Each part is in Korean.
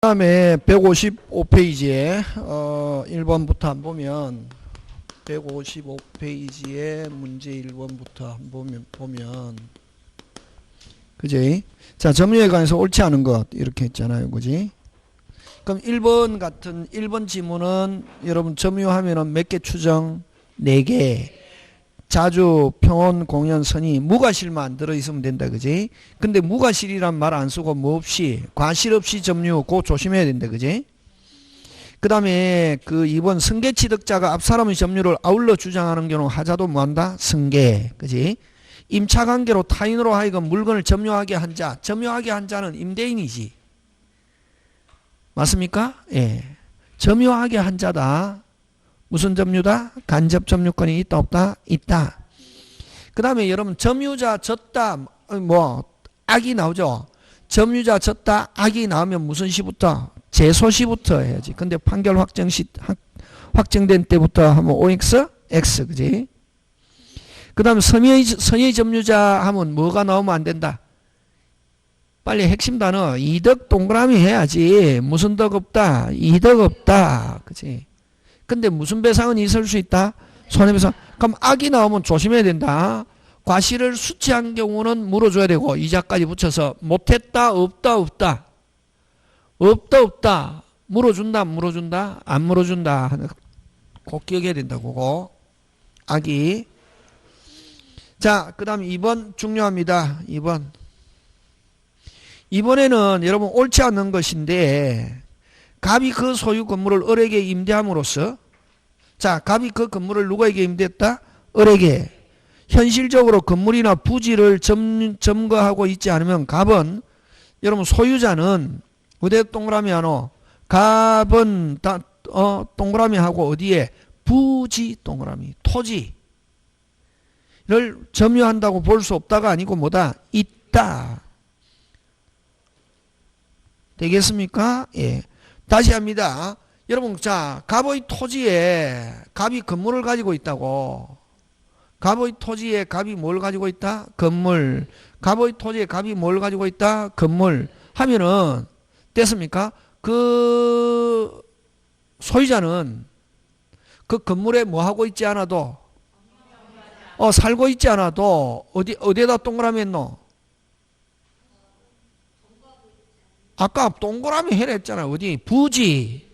다음에 155페이지에 1번부터 한번 보면 155페이지에 문제 1번부터 한번 보면 그지? 자, 점유에 관해서 옳지 않은 것 이렇게 했잖아요. 그지? 그럼 1번 같은 1번 지문은 여러분 점유하면은 몇 개 추정? 4개. 자주, 평온, 공연, 선의, 무과실만 들어있으면 된다. 그지? 근데 무과실이란 말 안 쓰고 뭐 없이, 과실 없이 점유, 그거 조심해야 된다. 그지? 그 다음에 그 2번 승계 취득자가 앞 사람의 점유를 아울러 주장하는 경우 하자도 뭐한다? 승계. 그지? 임차관계로 타인으로 하여금 물건을 점유하게 한 자, 점유하게 한 자는 임대인이지. 맞습니까? 예. 점유하게 한 자다. 무슨 점유다? 간접 점유권이 있다 없다? 있다. 그 다음에 여러분 점유자 졌다 뭐 악이 나오죠. 점유자 졌다 악이 나오면 무슨 시부터? 제소시부터 해야지. 근데 판결 확정된 때부터 하면 OX? X. 그지? 그 다음에 선의 점유자 하면 뭐가 나오면 안 된다? 빨리 핵심 단어 이득 동그라미 해야지. 무슨 덕 없다? 이득 없다. 그지? 근데 무슨 배상은 있을 수 있다? 손해배상. 그럼 악이 나오면 조심해야 된다. 과실을 수취한 경우는 물어줘야 되고 이자까지 붙여서 못했다 없다 없다 없다 없다 물어준다 안 물어준다 안 물어준다 하는 꼭 기억해야 된다고. 그거 악이. 자, 그 다음 2번 중요합니다. 2번에는 여러분 옳지 않는 것인데 갑이 그 소유 건물을 을에게 임대함으로써, 자, 갑이 그 건물을 누구에게 임대했다? 을에게. 현실적으로 건물이나 부지를 점거하고 있지 않으면 갑은, 여러분 소유자는 어디에 동그라미 하노? 갑은 동그라미 하고 어디에? 부지 동그라미, 토지를 점유한다고 볼 수 없다가 아니고 뭐다? 있다. 되겠습니까? 예. 다시 합니다. 여러분, 자, 갑의 토지에 갑이 건물을 가지고 있다고. 갑의 토지에 갑이 뭘 가지고 있다? 건물. 갑의 토지에 갑이 뭘 가지고 있다? 건물. 하면은, 됐습니까? 그 소유자는 그 건물에 뭐 하고 있지 않아도, 살고 있지 않아도, 어디에다 동그라미 했노? 아까 동그라미 해냈잖아. 어디? 부지,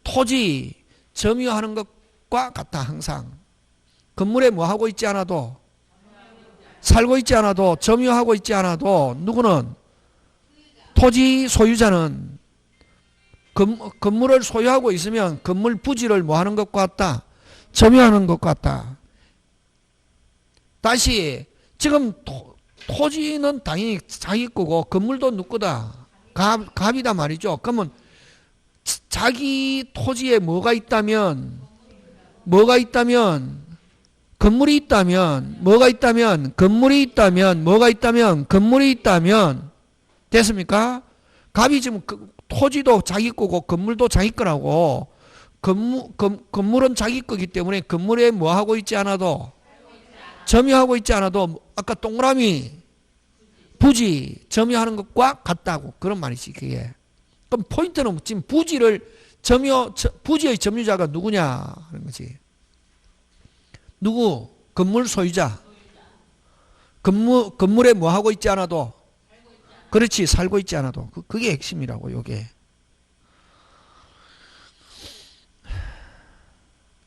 토지, 점유하는 것과 같다. 항상. 건물에 뭐 하고 있지 않아도, 살고 있지 않아도, 점유하고 있지 않아도, 누구는? 토지 소유자는 건물을 소유하고 있으면 건물 부지를 뭐 하는 것과 같다? 점유하는 것 같다. 다시, 지금 토지는 당연히 자기 거고, 건물도 누구 거다? 갑이다 말이죠. 그러면 자기 토지에 뭐가 있다면 건물이 있다면 뭐가 있다면 건물이 있다면 뭐가 있다면 건물이 있다면 됐습니까? 갑이 지금 토지도 자기 거고 건물도 자기 거라고. 건물은 자기 거기 때문에 건물에 뭐 하고 있지 않아도 점유하고 있지 않아도 아까 동그라미 부지 점유하는 것과 같다고 그런 말이지. 그게. 그럼 포인트는 지금 부지의 점유자가 누구냐 하는 거지. 누구? 건물 소유자. 건물에 뭐 하고 있지 않아도, 그렇지, 살고 있지 않아도. 그게 핵심이라고. 요게.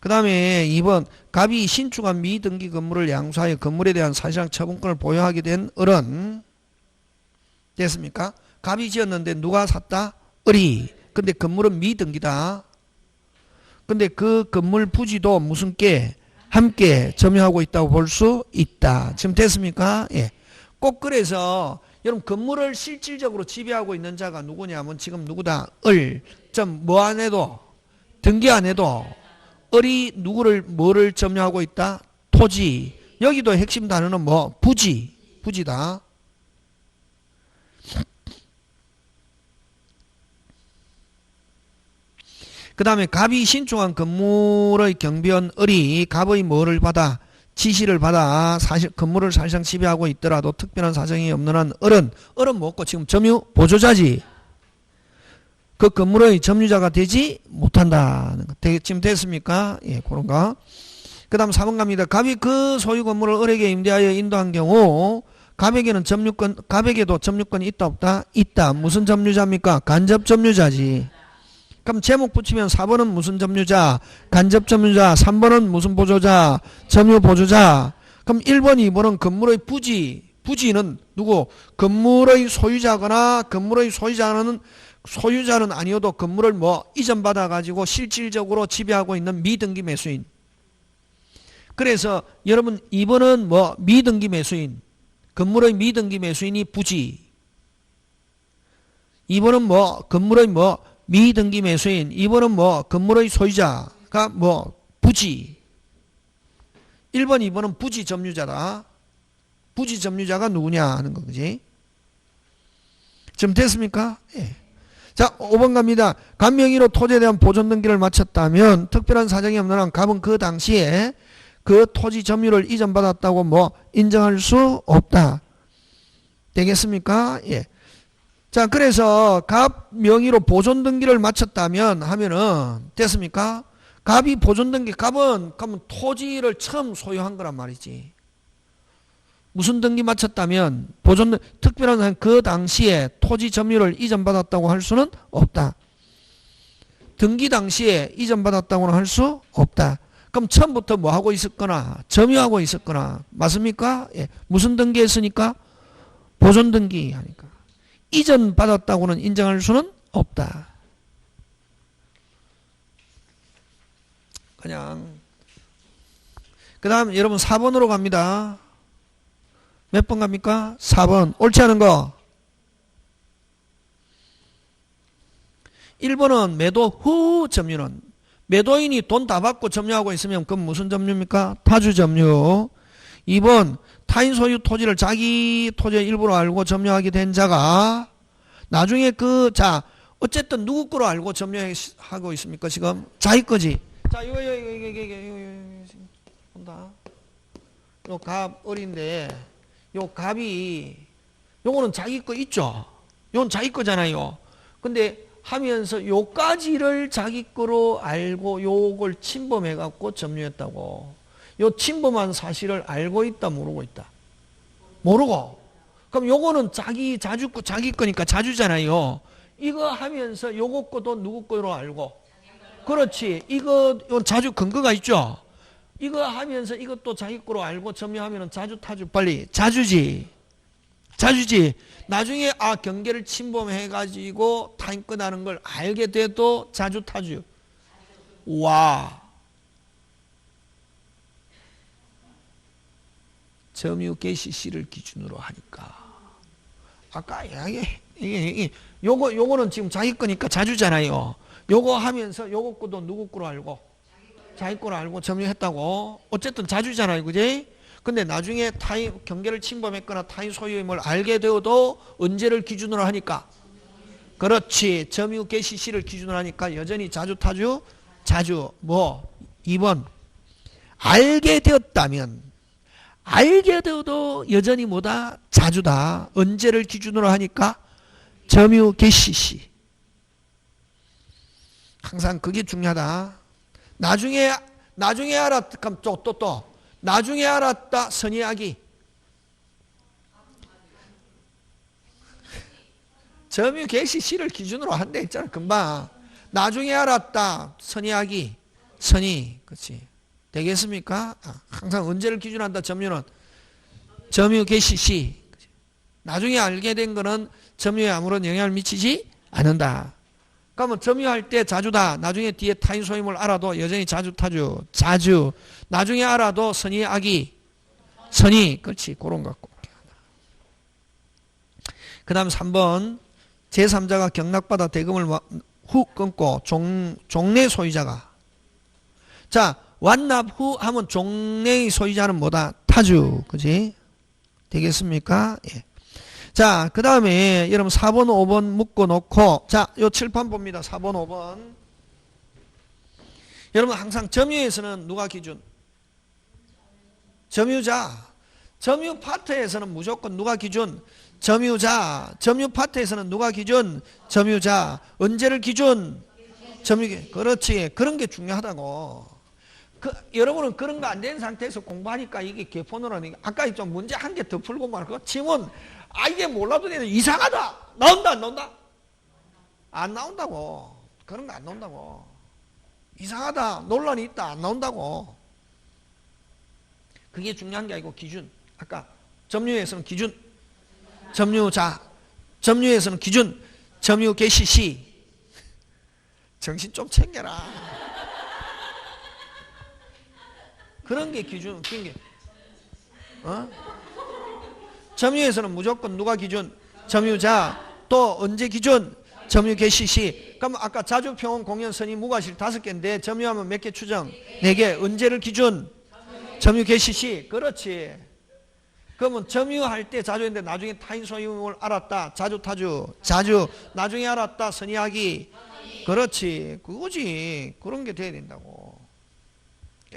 그 다음에 2번 갑이 신축한 미등기 건물을 양수하여 건물에 대한 사실상 처분권을 보유하게 된 을은, 됐습니까? 갑이 지었는데 누가 샀다? 을이. 근데 건물은 미등기다. 근데 그 건물 부지도 무슨 께? 함께 점유하고 있다고 볼 수 있다. 지금 됐습니까? 예. 꼭 그래서 여러분 건물을 실질적으로 지배하고 있는 자가 누구냐면 지금 누구다? 을. 뭐 안 해도 등기 안 해도 을이 뭐를 점유하고 있다? 토지. 여기도 핵심 단어는 뭐? 부지다. 그 다음에 갑이 신축한 건물의 경비원 을이 갑의 뭐를 받아? 지시를 받아 건물을 사실상 지배하고 있더라도 특별한 사정이 없는 한 을은 뭐고 지금 점유 보조자지. 그 건물의 점유자가 되지 못한다는 거. 지금 됐습니까? 예, 그런 거. 그 다음 4번 갑니다. 갑이 그 소유 건물을 을에게 임대하여 인도한 경우 갑에게도 점유권이 있다 없다? 있다. 무슨 점유자입니까? 간접 점유자지. 그럼 제목 붙이면 4번은 무슨 점유자? 간접 점유자. 3번은 무슨 보조자? 점유 보조자. 그럼 1번, 2번은 건물의 부지. 부지는 누구? 건물의 소유자거나 건물의 소유자는 아니어도 건물을 이전받아 가지고 실질적으로 지배하고 있는 미등기 매수인. 그래서 여러분 2번은 미등기 매수인. 건물의 미등기 매수인이 부지. 2번은 건물의 미등기 매수인. 2번은 건물의 소유자가 부지. 1번, 2번은 부지 점유자다. 부지 점유자가 누구냐 하는 거지. 지금 됐습니까? 예. 자, 5번 갑니다. 갑 명의로 토지에 대한 보존 등기를 마쳤다면 특별한 사정이 없는 한 갑은 그 당시에 그 토지 점유를 이전받았다고 인정할 수 없다. 되겠습니까? 예. 자, 그래서 갑 명의로 보존 등기를 마쳤다면 하면은 됐습니까? 갑이 보존 등기, 갑은 토지를 처음 소유한 거란 말이지. 무슨 등기 마쳤다면 특별한 그 당시에 토지 점유를 이전받았다고 할 수는 없다. 등기 당시에 이전받았다고는 할 수 없다. 그럼 처음부터 하고 있었거나 점유하고 있었거나 맞습니까? 예. 무슨 등기 했으니까? 보존 등기 하니까. 이전받았다고는 인정할 수는 없다. 그냥 그 다음 여러분 4번으로 갑니다. 몇 번 갑니까? 4번. 옳지 않은 거. 1번은 매도 후 점유는 매도인이 돈 다 받고 점유하고 있으면 그건 무슨 점유입니까? 타주 점유. 2번 타인 소유 토지를 자기 토지의 일부로 알고 점유하게 된 자가 나중에 어쨌든 누구 거로 알고 점유하고 있습니까? 지금 자기 거지. 자, 이거 본다. 요 갑 어린데 요 갑이 요거는 자기 거 있죠. 요건 자기 거잖아요. 근데 하면서 요까지를 자기 거로 알고 요걸 침범해 갖고 점유했다고. 요 침범한 사실을 알고 있다 모르고 있다. 모르고. 그럼 요거는 자기 거니까 자주잖아요. 이거 하면서 요거 거도 누구 거로 알고. 그렇지. 요 자주 근거가 있죠. 이거 하면서 이것도 자기 거로 알고 점유하면 자주 타주 빨리 자주지. 나중에 경계를 침범해 가지고 타인 거 나는 걸 알게 돼도 자주 타주. 와. 점유 개시 시를 기준으로 하니까 아까 요거는 지금 자기 거니까 자주잖아요. 요거 하면서 요거 거도 누구 거로 알고 자기 거로 알고 점유했다고. 어쨌든 자주잖아요. 그지? 근데 나중에 타인 경계를 침범했거나 타인 소유의 뭘 알게 되어도 언제를 기준으로 하니까 그렇지. 점유 개시 시를 기준으로 하니까 여전히 자주 타주 2번 알게 되어도 여전히 자주다. 언제를 기준으로 하니까 점유 개시 시. 항상 그게 중요하다. 나중에 알았다. 그럼 또 나중에 알았다. 선의하기. 점유 개시 시를 기준으로 한다 했잖아. 금방. 나중에 알았다. 선의하기. 선의. 그렇지. 되겠습니까? 항상 언제를 기준한다. 점유는 점유 개시 시. 나중에 알게 된 거는 점유에 아무런 영향을 미치지 않는다. 그러면 점유할 때 자주다. 나중에 뒤에 타인 소임을 알아도 여전히 자주. 나중에 알아도 선의하기. 선의. 그렇지. 그런 거 갖고. 그 다음 3번. 제3자가 경락받아 대금을 후 끊고 종래 소유자가. 자, 완납 후 하면 종래의 소유자는 뭐다? 타주. 그지? 되겠습니까? 예. 자, 그 다음에 여러분 4번, 5번 묶어 놓고 자, 요 칠판 봅니다. 4번, 5번. 여러분 항상 점유에서는 누가 기준? 점유자. 점유 파트에서는 무조건 누가 기준? 점유자. 점유 파트에서는 누가 기준? 점유자. 언제를 기준? 점유. 그렇지. 그런 게 중요하다고. 여러분은 그런 거 안 되는 상태에서 공부하니까 이게 개폰으로는 아까 좀 문제 한 개 더 풀고 말고 지문 이게 몰라도 되는데 이상하다. 나온다 안 나온다? 안 나온다고. 그런 거 안 나온다고. 이상하다. 논란이 있다. 안 나온다고. 그게 중요한 게 아니고 기준. 아까 점유에서는 기준. 점유자. 점유에서는 기준. 점유 개시 시. 정신 좀 챙겨라. 그런 게 기준. 그런 게. 점유에서는 무조건 누가 기준? 점유자. 또 언제 기준? 점유 개시 시. 그럼 아까 자주평온 공연 선의 무과실 5개인데 점유하면 몇 개 추정? 4개. 언제를 기준? 점유 개시 시. 그렇지. 그러면 점유할 때 자주했는데 나중에 타인 소유임을 알았다. 자주 타주. 자주. 나중에 알았다. 선의하기. 그렇지. 그거지. 그런 게 돼야 된다고.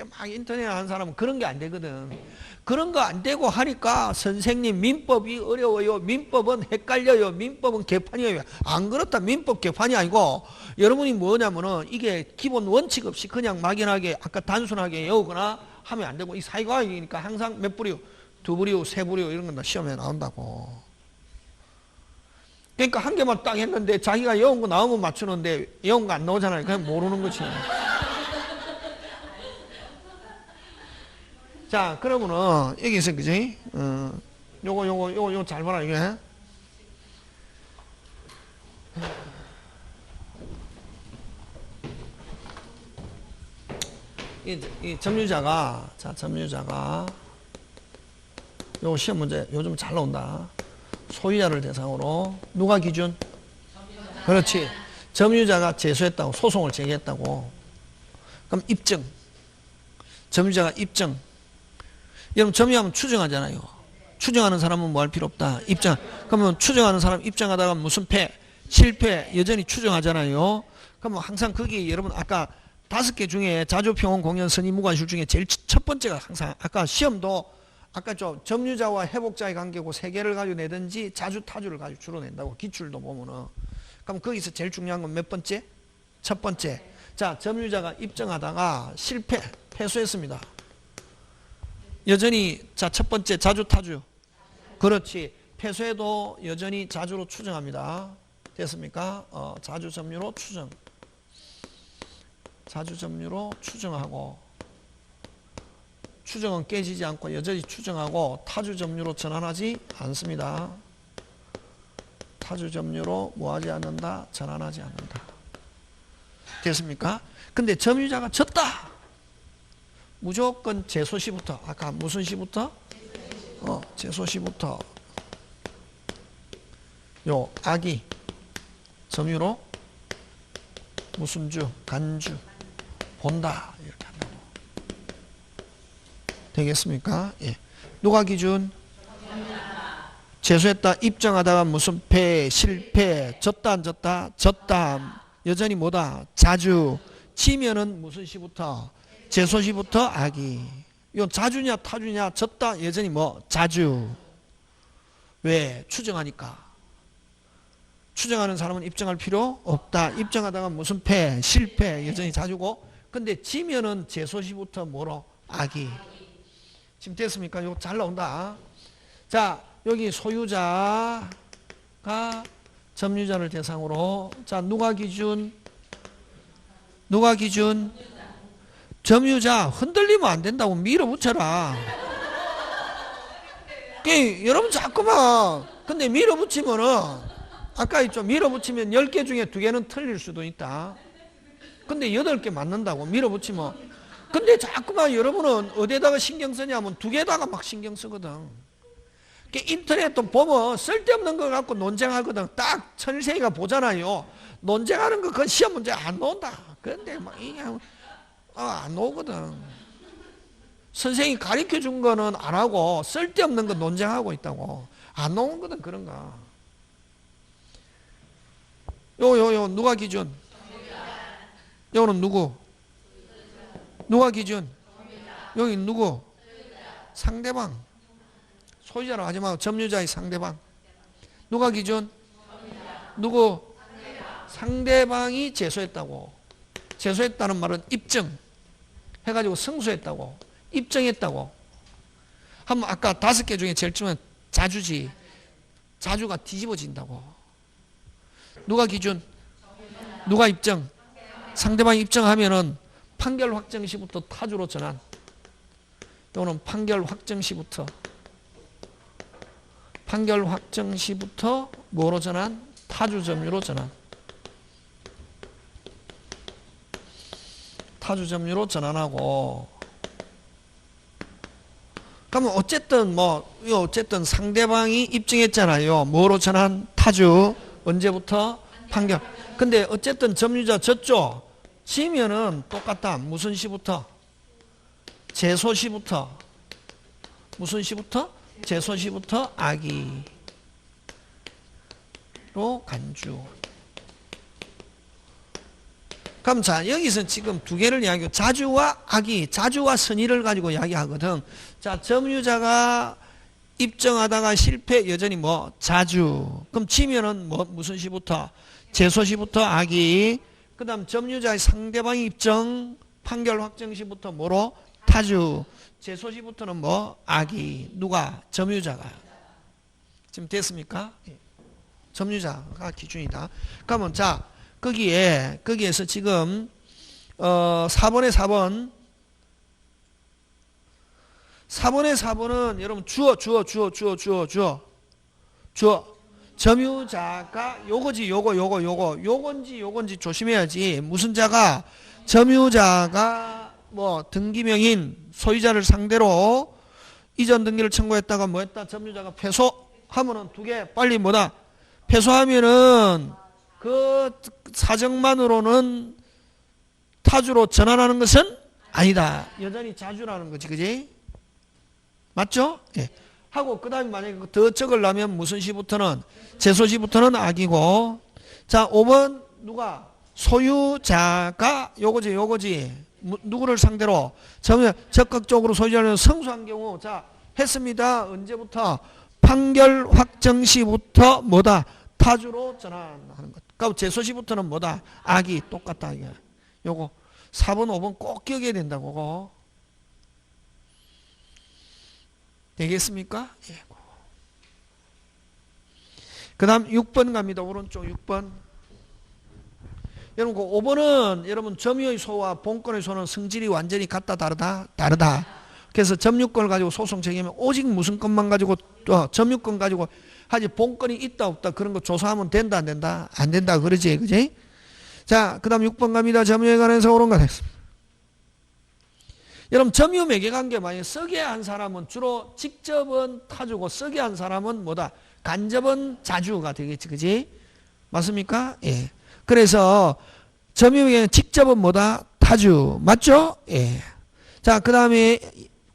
막 인터넷 하는 사람은 그런 게 안 되거든. 그런 거 안 되고 하니까 선생님 민법이 어려워요. 민법은 헷갈려요. 민법은 개판이에요. 안 그렇다. 민법 개판이 아니고 여러분이 뭐냐면은 이게 기본 원칙 없이 그냥 막연하게 아까 단순하게 외우거나 하면 안 되고 이 사회과학이니까 항상 몇 부류, 2부류, 3부류 이런 건 다 시험에 나온다고. 그러니까 한 개만 딱 했는데 자기가 외운 거 나오면 맞추는데 외운 거 안 나오잖아요. 그냥 모르는 거지. 자, 그러면은, 여기서, 그지? 요거 잘 봐라, 이게. 이 점유자가, 자, 점유자가, 요거 시험 문제 요즘 잘 나온다. 소유자를 대상으로, 누가 기준? 그렇지. 점유자가 제소했다고, 소송을 제기했다고. 그럼 입증. 점유자가 입증. 여러분 점유하면 추정하잖아요. 추정하는 사람은 뭐 할 필요 없다. 입증. 그러면 추정하는 사람 입증하다가 무슨 패? 실패. 여전히 추정하잖아요. 그러면 항상 거기 여러분 아까 5개 중에 자주평온 공연 선의 무과실 중에 제일 첫 번째가 항상 아까 시험도 아까 점유자와 회복자의 관계고 3개를 가지고 내든지 자주 타주를 가지고 주로 낸다고 기출도 보면은. 그럼 거기서 제일 중요한 건 몇 번째? 첫 번째. 자, 점유자가 입증하다가 실패, 패소했습니다. 여전히 자, 첫 번째 자주 타주. 그렇지. 패소해도 여전히 자주로 추정합니다. 됐습니까? 자주 점유로 추정. 자주 점유로 추정하고 추정은 깨지지 않고 여전히 추정하고 타주 점유로 전환하지 않습니다. 타주 점유로 뭐하지 않는다? 전환하지 않는다. 됐습니까? 근데 점유자가 졌다. 무조건 제소시부터 아까 무슨 시부터? 제소시부터 요 악이 점유로 무슨 주? 간주 본다 이렇게 한다고 되겠습니까? 예. 누가 기준? 제소했다 입증하다가 무슨 패 실패 졌다 안 졌다? 졌다 여전히 뭐다? 자주 지면은 무슨 시부터? 제소시부터 악이. 이건 자주냐 타주냐 졌다 여전히 뭐 자주. 왜? 추정하니까. 추정하는 사람은 입증할 필요 없다. 입증하다가 무슨 패 실패 여전히 자주고 근데 지면은 제소시부터 뭐로? 악이. 지금 됐습니까? 이거 잘 나온다. 자 여기 소유자가 점유자를 대상으로 자 누가 기준? 누가 기준? 점유자 흔들리면 안 된다고 밀어붙여라. 여러분 자꾸만 근데 밀어붙이면은 아까 있죠 밀어붙이면 10개 중에 2개는 틀릴 수도 있다. 근데 8개 맞는다고 밀어붙이면 근데 자꾸만 여러분은 어디에다가 신경 쓰냐면 2개다가 막 신경 쓰거든. 인터넷도 보면 쓸데없는 거 갖고 논쟁하거든. 딱 천일생이가 보잖아요. 논쟁하는 거 그건 시험 문제 안 나온다. 그런데 막 이게 안 나오거든. 선생님이 가르쳐 준 거는 안 하고 쓸데없는 거 논쟁하고 있다고. 안 나오거든 그런 거. 요 누가 기준? 요는 누구? 누가 기준? 여기 누구? 상대방. 소유자라고 하지 말고 점유자의 상대방. 누가 기준? 누구? 상대방이 제소했다고. 제소했다는 말은 입증 해가지고 승소했다고. 입증했다고. 한번 아까 5개 중에 제일 중요한 자주지. 자주가 뒤집어진다고. 누가 기준? 누가 입증? 상대방이 입증하면은 판결 확정 시부터 타주로 전환. 또는 판결 확정 시부터 뭐로 전환? 타주 점유로 전환. 타주 점유로 전환하고. 그러면 어쨌든 상대방이 입증했잖아요. 뭐로 전환? 타주. 언제부터? 판결. 근데 어쨌든 점유자 졌죠. 지면은 똑같다. 무슨 시부터? 제소시부터. 무슨 시부터? 제소시부터 악의로 간주. 그럼 자, 여기서 지금 두 개를 이야기하고 자주와 악의, 자주와 선의를 가지고 이야기하거든. 자, 점유자가 입증하다가 실패, 여전히 뭐 자주. 그럼 지면은 뭐 무슨 시부터? 제소시부터 악의. 그 다음 점유자의 상대방이 입증, 판결 확정 시부터 뭐로? 타주. 제소시부터는 뭐? 악의. 누가? 점유자가. 지금 됐습니까? 점유자가 기준이다. 그러면 자, 거기에서 지금 4번에 4번. 4번에 4번은 여러분 주어. 점유자가 요건지 조심해야지. 무슨 자가? 점유자가 뭐 등기명인 소유자를 상대로 이전 등기를 청구했다가 뭐 했다? 점유자가 패소하면은 두 개 빨리 뭐다? 패소하면은 그 사정만으로는 타주로 전환하는 것은 아니다. 여전히 자주라는 거지. 그지? 맞죠? 예. 하고 그 다음에 만약에 더 적으려면 무슨 시부터는? 제소시부터는 악이고. 자, 5번 누가? 소유자가 요거지. 누구를 상대로? 적극적으로 소유자를 성수한 경우. 자, 했습니다. 언제부터? 판결 확정 시부터 뭐다? 타주로 전환하는 것. 그러니까 제소시부터는 뭐다? 악이 똑같다. 이게. 요거 4번 5번 꼭 기억해야 된다고. 그거. 되겠습니까? 예. 그 다음 6번 갑니다. 오른쪽 6번. 여러분 그 5번은 여러분 점유의 소와 본권의 소는 성질이 완전히 같다 다르다. 그래서 점유권을 가지고 소송 제기하면 오직 무슨 건만 가지고 점유권 가지고 하지 본권이 있다 없다 그런 거 조사하면 된다 안 된다? 안 된다 그러지. 그지? 자, 그 다음 6번 갑니다. 점유에 관해서 옳은가 됐습니다. 여러분 점유 매개관계 만약에 쓰게 한 사람은 주로 직접은 타주고 쓰게 한 사람은 뭐다? 간접은 자주가 되겠지. 그지? 맞습니까? 예. 그래서 점유 매개관계 직접은 뭐다? 타주. 맞죠? 예. 자, 그 다음에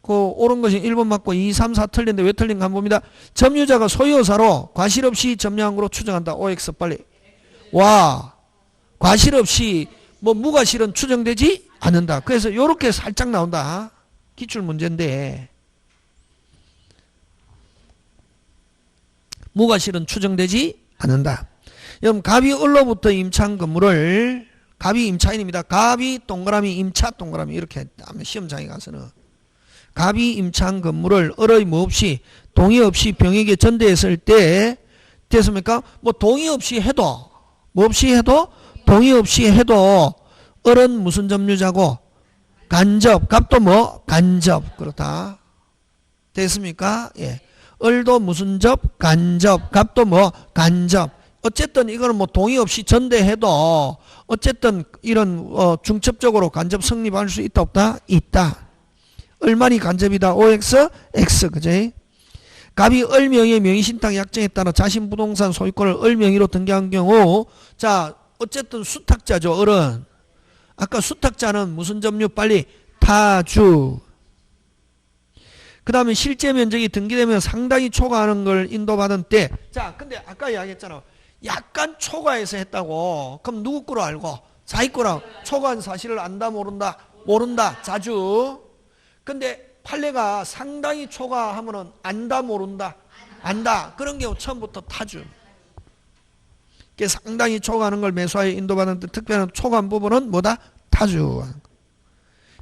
그 옳은 것이 1번 맞고 2, 3, 4 틀린데 왜 틀린가 한번 봅니다. 점유자가 소유사로 과실 없이 점유한 거로 추정한다. OX 빨리. 와. 과실 없이 뭐 무과실은 추정되지 않는다. 그래서 이렇게 살짝 나온다. 기출 문제인데 무과실은 추정되지 않는다. 여러분 갑이 을로부터 임차한 건물을 갑이 임차인입니다. 갑이 동그라미 임차 동그라미 이렇게 하면 시험장에 가서는 갑이 임차한 건물을 을의 뭐 없이 동의 없이 병에게 전대했을 때 됐습니까? 뭐 동의 없이 해도 뭐 없이 해도 동의 없이 해도 을은 무슨 점유자고? 간접. 갑도 뭐? 간접. 그렇다. 됐습니까? 예. 을도 무슨 접? 간접. 갑도 뭐? 간접. 어쨌든 이거는 뭐 동의 없이 전대해도 어쨌든 이런 중첩적으로 간접 성립할 수 있다 없다? 있다. 을만이 간접이다. OX, X. 그지? 갑이 을 명의의 명의신탁 약정에 따라 자신 부동산 소유권을 을 명의로 등기한 경우 자 어쨌든 수탁자죠. 을은. 아까 수탁자는 무슨 점유? 빨리 타주. 그 다음에 실제 면적이 등기되면 상당히 초과하는 걸 인도받은 때. 자, 근데 아까 이야기했잖아. 약간 초과해서 했다고. 그럼 누구 거로 알고? 자기 거라고. 초과한 사실을 안다 모른다? 모른다. 자주. 근데 판례가 상당히 초과하면은 안다 모른다? 안다. 그런 경우 처음부터 타주. 쉽게 상당히 초과하는 걸 매수하여 인도받는 특별한 초과한 부분은 뭐다? 타주.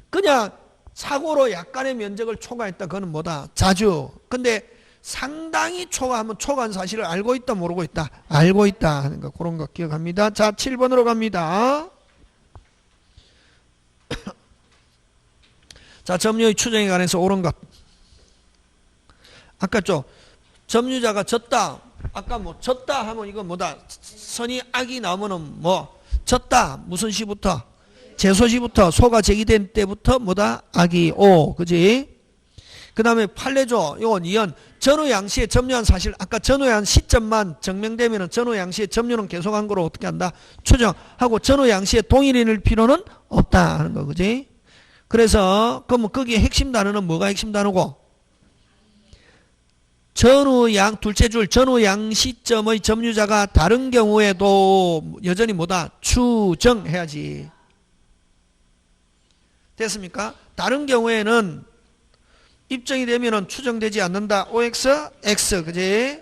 그냥 사고로 약간의 면적을 초과했다. 그거는 뭐다? 자주. 근데 상당히 초과하면 초과한 사실을 알고 있다, 모르고 있다? 알고 있다 하는 거, 그런 거 기억합니다. 자, 7번으로 갑니다. 자, 점유의 추정에 관해서 옳은 것. 아까 점유자가 졌다. 아까 뭐 졌다 하면 이거 뭐다? 선이 악이 나오면은 뭐 졌다. 무슨 시부터? 제소시부터 소가 제기된 때부터 뭐다? 악이 오. 그지? 그 다음에 판례조 요건 이연 전후 양시에 점유한 사실 아까 전후한 시점만 증명되면은 전후 양시에 점유는 계속한 거로 어떻게 한다? 추정하고 전후 양시에 동일인일 필요는 없다 하는 거. 그지? 그래서 그럼 거기에 핵심 단어는 뭐가 핵심 단어고? 전후 양 둘째 줄 전후 양 시점의 점유자가 다른 경우에도 여전히 뭐다? 추정해야지. 됐습니까? 다른 경우에는 입증이 되면은 추정되지 않는다. OX, X, 그지?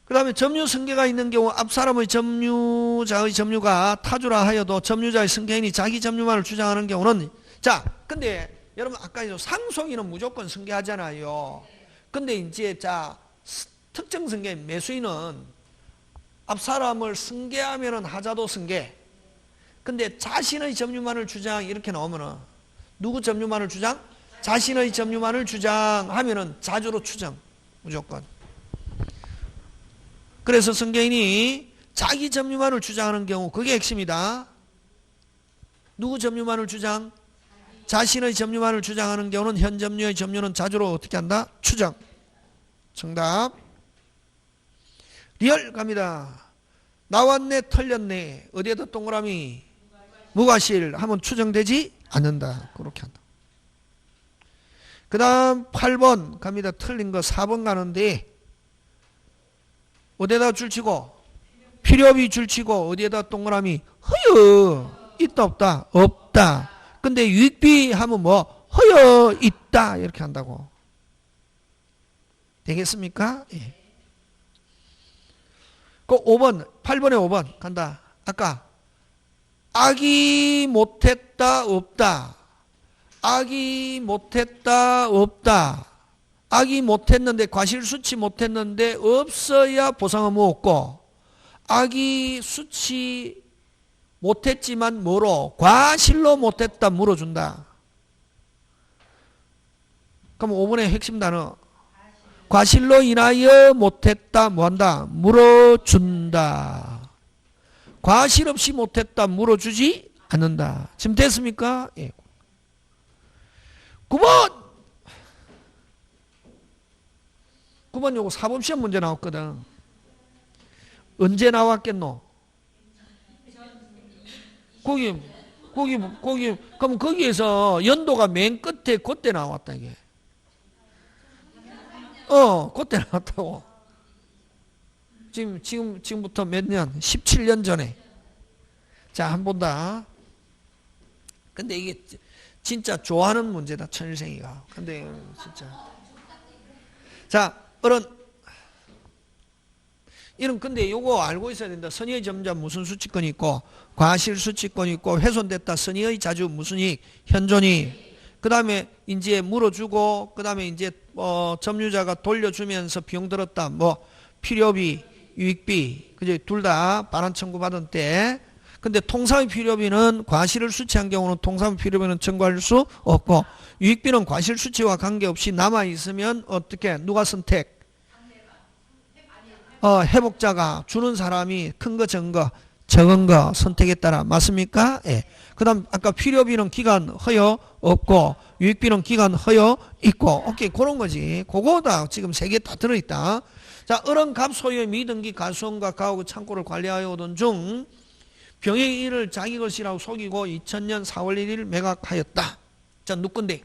그 다음에 점유 승계가 있는 경우 앞 사람의 점유자의 점유가 타주라 하여도 점유자의 승계인이 자기 점유만을 주장하는 경우는 자, 근데 여러분 아까 상속인은 무조건 승계하잖아요. 근데 이제 자 특정 승계 매수인은 앞 사람을 승계하면은 하자도 승계. 근데 자신의 점유만을 주장 이렇게 나오면은 누구 점유만을 주장? 자신의 점유만을 주장하면은 자주로 추정 무조건. 그래서 승계인이 자기 점유만을 주장하는 경우 그게 핵심이다. 누구 점유만을 주장? 자신의 점유만을 주장하는 경우는 현 점유의 점유는 자주로 어떻게 한다? 추정. 정답. 리얼 갑니다. 나왔네 틀렸네 어디에다 동그라미 무과실 하면 추정되지 않는다. 그렇게 한다. 그 다음 8번 갑니다. 틀린 거 4번 가는데 어디에다 줄치고 필요없이 줄치고 어디에다 동그라미 허여 있다 없다 없다. 근데 유익비 하면 뭐 허여 있다 이렇게 한다고. 되겠습니까? 예. 그 5번 8번에 5번 간다. 아까 악이 못했다 없다. 악이 못했다 없다. 악이 못했는데 과실수치 못했는데 없어야 보상 의무 없고 악이 수치 못했지만 뭐로? 과실로 못했다 물어준다. 그럼 5번의 핵심 단어 과실로 인하여 못했다 뭐한다? 물어준다. 과실 없이 못했다 물어주지 않는다. 지금 됐습니까? 예. 9번 9번 요거 사법시험 문제 나왔거든. 언제 나왔겠노? 거기 그럼 거기에서 연도가 맨 끝에 그때 나왔다 이게. 그때 나왔다고. 지금부터 몇 년? 17년 전에. 자, 한 번 더. 근데 이게 진짜 좋아하는 문제다, 천일생이가. 근데 진짜. 자, 이런 근데 요거 알고 있어야 된다. 선의의 점유자 무슨 수치권이 있고 과실 수치권이 있고 훼손됐다. 선의의 자주 무슨 이익 현존이. 그 다음에 이제 물어주고 그 다음에 이제 점유자가 돌려주면서 비용 들었다. 뭐 필요비, 유익비, 그제 둘 다 반환 청구 받은 때. 근데 통상의 필요비는 과실을 수치한 경우는 통상의 필요비는 청구할 수 없고 유익비는 과실 수치와 관계없이 남아 있으면 어떻게 누가 선택? 회복자가 주는 사람이 큰 거, 적은 거 선택에 따라 맞습니까? 예. 그 다음 아까 필요비는 기간 허여 없고 유익비는 기간 허여 있고 오케이 그런 거지. 그거다 지금 세 개 다 들어있다. 자, 어른갑 소유의 미등기 가수원과 가옥의 창고를 관리하여 오던 중 병의 일을 자기 것이라고 속이고 2000년 4월 1일 매각하였다. 자, 누군데?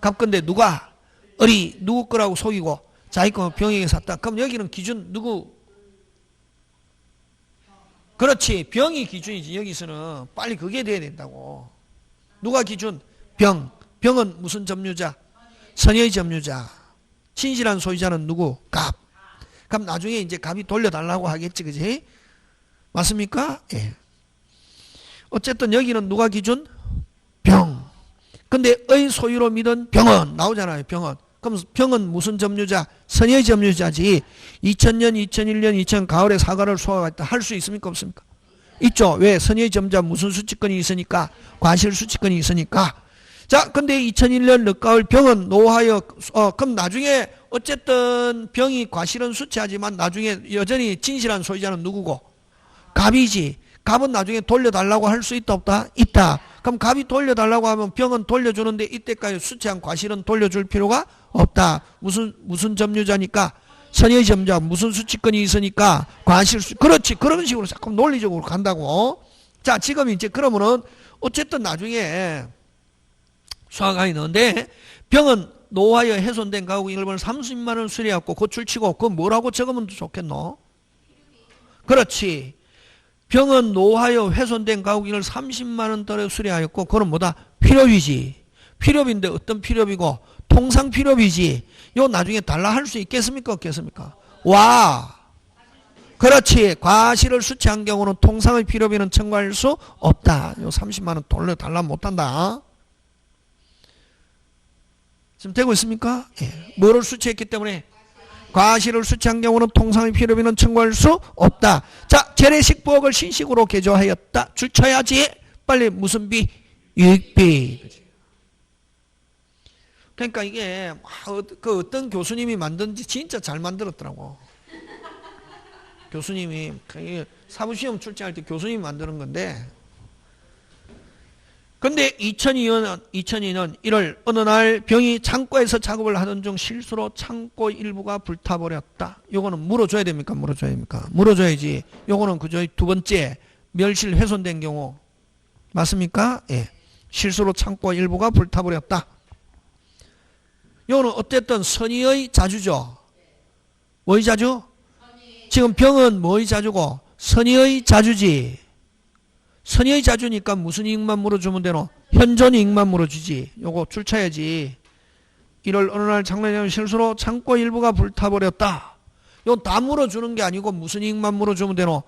갑건데 누가? 을이 누구 거라고 속이고 자기 거 병에게 샀다. 그럼 여기는 기준 누구? 그렇지. 병이 기준이지. 여기서는 빨리 그게 돼야 된다고. 누가 기준? 병. 병은 무슨 점유자? 선의의 점유자. 진실한 소유자는 누구? 갑. 그럼 나중에 이제 갑이 돌려달라고 하겠지, 그지? 맞습니까? 예. 어쨌든 여기는 누가 기준? 병. 근데 의 소유로 믿은 병은 나오잖아요, 병은. 그럼 병은 무슨 점유자? 선의의 점유자지. 2000년, 2001년, 2000 가을에 사과를 소화했다. 할 수 있습니까? 없습니까? 있죠. 왜? 선의의 점유자 무슨 수치권이 있으니까? 과실 수치권이 있으니까. 자, 근데 2001년 늦가을 병은 노하여, 그럼 나중에 어쨌든 병이 과실은 수치하지만 나중에 여전히 진실한 소유자는 누구고? 갑이지. 갑은 나중에 돌려달라고 할 수 있다, 없다? 있다. 그럼 갑이 돌려달라고 하면 병은 돌려주는데 이때까지 수치한 과실은 돌려줄 필요가 없다. 무슨 점유자니까? 선의의 점유자. 무슨 수치권이 있으니까? 과실 수, 그렇지. 그런 식으로 자꾸 논리적으로 간다고. 자, 지금 이제 그러면은 어쨌든 나중에 수학하게 넣는데 병은 노하여 훼손된 가구 일본을 30만 원 수리해갖고 고출치고 그건 뭐라고 적으면 좋겠노? 그렇지. 병은 노하여 훼손된 가구기를 30만 원짜리 수리하였고 그건 뭐다? 필요비지. 필요비인데 어떤 필요비고? 통상 필요비지. 요 나중에 달라 할 수 있겠습니까? 없겠습니까? 와. 그렇지. 과실을 수치한 경우는 통상의 필요비는 청구할 수 없다. 요 30만 원 돌려달라 못한다. 지금 되고 있습니까? 예. 뭐를 수치했기 때문에? 과실을 수치한 경우는 통상의 필요비는 청구할 수 없다. 자, 재래식 부엌을 신식으로 개조하였다. 줄 쳐야지. 빨리 무슨 비? 유익비. 그러니까 이게 그 어떤 교수님이 만든지 진짜 잘 만들었더라고. 교수님이 사부시험 출제할 때 교수님이 만드는 건데 근데 2002년 1월 어느 날 병이 창고에서 작업을 하던 중 실수로 창고 일부가 불타버렸다. 요거는 물어줘야 됩니까? 물어줘야 됩니까? 물어줘야지. 요거는 그저 두 번째 멸실 훼손된 경우 맞습니까? 예. 실수로 창고 일부가 불타버렸다. 요거는 어쨌든 선의의 자주죠. 뭐의 자주? 지금 병은 뭐의 자주고? 선의의 자주지. 선의의 자주니까 무슨 이익만 물어주면 되노? 현존 이익만 물어주지. 요거 출처야지. 1월 어느 날 장례장 실수로 창고 일부가 불타버렸다. 요거 다 물어주는 게 아니고 무슨 이익만 물어주면 되노?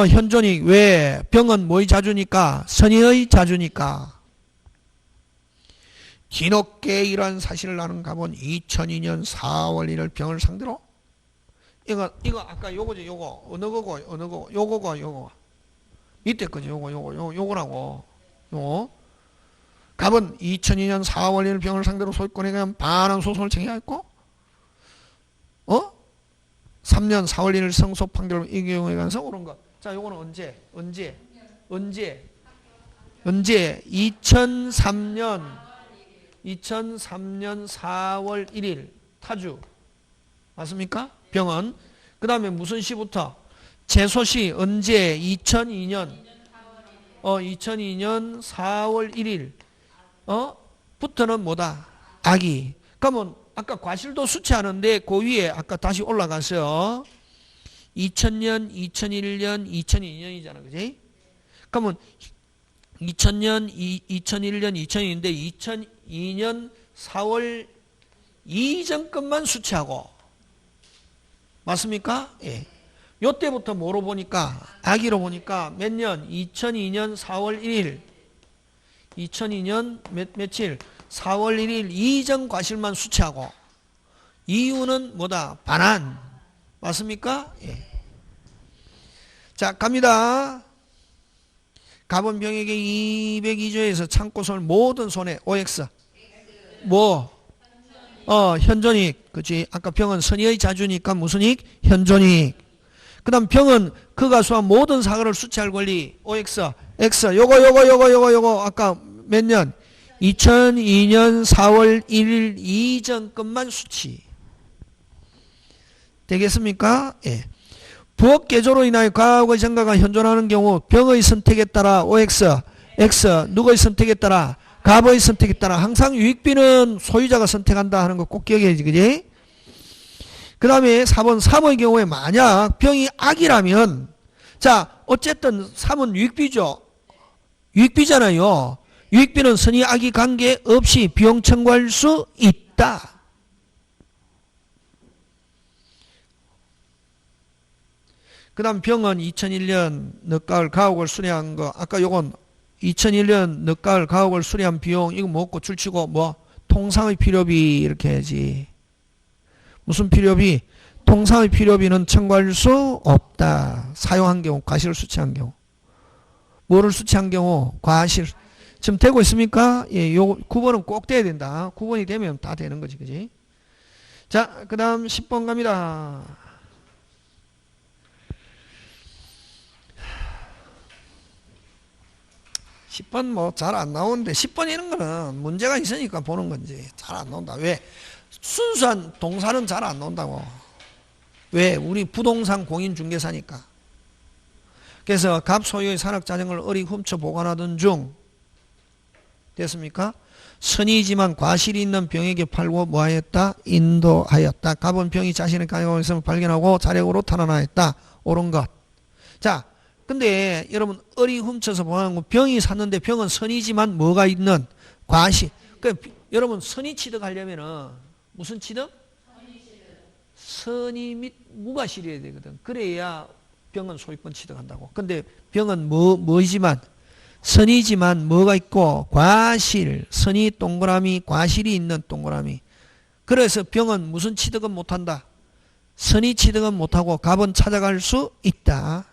현존 이익. 왜? 병은 뭐의 자주니까? 선의의 자주니까. 뒤늦게 이러한 사실을 아는 갑은 2002년 4월 1일 병을 상대로 이거 아까 요거지. 요거 어느 거고 요거고 이때 거지. 요거라고. 요거. 갑은 2002년 4월 1일 병을 상대로 소유권에 대한 반환 소송을 청구했고 3년 4월 1일 성소 판결을 이 경우에 관해서 옳은 것. 자, 요거는 언제? 2003년 4월 1일 타주. 맞습니까? 병은. 그 다음에 무슨 시부터? 제소시 언제? 2002년 4월 1일 부터는 뭐다? 악이. 그러면 아까 과실도 수치하는데 그 위에 아까 다시 올라가서 2000년, 2001년, 2002년이잖아. 그지? 그러면 2000년, 2001년, 2002년인데 2002년 4월 이전 것만 수치하고 맞습니까? 예. 요때부터 뭐로 보니까 악의로 보니까 몇 년? 2002년 4월 1일 2002년 며칠? 4월 1일 이전 과실만 수치하고 이유는 뭐다? 반환. 맞습니까? 예. 자, 갑니다. 갑은 병에게 202조에서 창고손을 모든 손해 OX 뭐? 현존이익. 그치? 아까 병은 선의의 자주니까 무슨 이익? 현존이익. 그 다음 병은 그가 수한 모든 사고를 수치할 권리 OX X 요거 아까 몇 년? 2002년 4월 1일 이전 것만 수치 되겠습니까? 예. 부엌 개조로 인하여 과거의 정가가 현존하는 경우 병의 선택에 따라 OX X 누구의 선택에 따라? 갑의 선택에 따라 항상 유익비는 소유자가 선택한다 하는 거 꼭 기억해야지. 그지? 그 다음에 4번 3의 경우에 만약 병이 악이라면 자 어쨌든 3은 유익비죠. 유익비잖아요. 유익비는 선의 악의 관계없이 비용 청구할 수 있다. 그 다음 병은 2001년 늦가을 가옥을 수리한 거, 아까 요건 2001년 늦가을 가옥을 수리한 비용, 이거 먹고 줄치고 뭐, 통상의 필요비 이렇게 해야지. 무슨 필요비? 통상의 필요비는 청구할 수 없다. 사용한 경우, 과실을 수취한 경우. 뭐를 수취한 경우? 과실. 지금 되고 있습니까? 예, 요 9번은 꼭 돼야 된다. 9번이 되면 다 되는 거지, 그지? 자, 그 다음 10번 갑니다. 10번 뭐 잘 안 나오는데 10번 이런 거는 문제가 있으니까 보는 건지 잘 안 나온다. 왜? 순수한 동사는 잘 안 나온다고. 왜? 우리 부동산 공인중개사니까. 그래서 갑 소유의 산악자전거를 어리 훔쳐 보관하던 중 됐습니까? 선이지만 과실이 있는 병에게 팔고 뭐하였다? 인도하였다. 갑은 병이 자신의 가지고 있음을 발견하고 자력으로 탈환하였다. 옳은 것. 자, 근데 여러분 어리 훔쳐서 보관한 거 병이 샀는데 병은 선이지만 뭐가 있는 과실. 그러니까 여러분 선의 취득하려면은 무슨 취득? 선의 및 무과실이어야 되거든. 그래야 병은 소유권 취득한다고. 근데 병은 뭐지만 선이지만 뭐가 있고 과실, 선이 동그라미, 과실이 있는 동그라미. 그래서 병은 무슨 취득은 못한다? 선의 취득은 못하고 갑은 찾아갈 수 있다.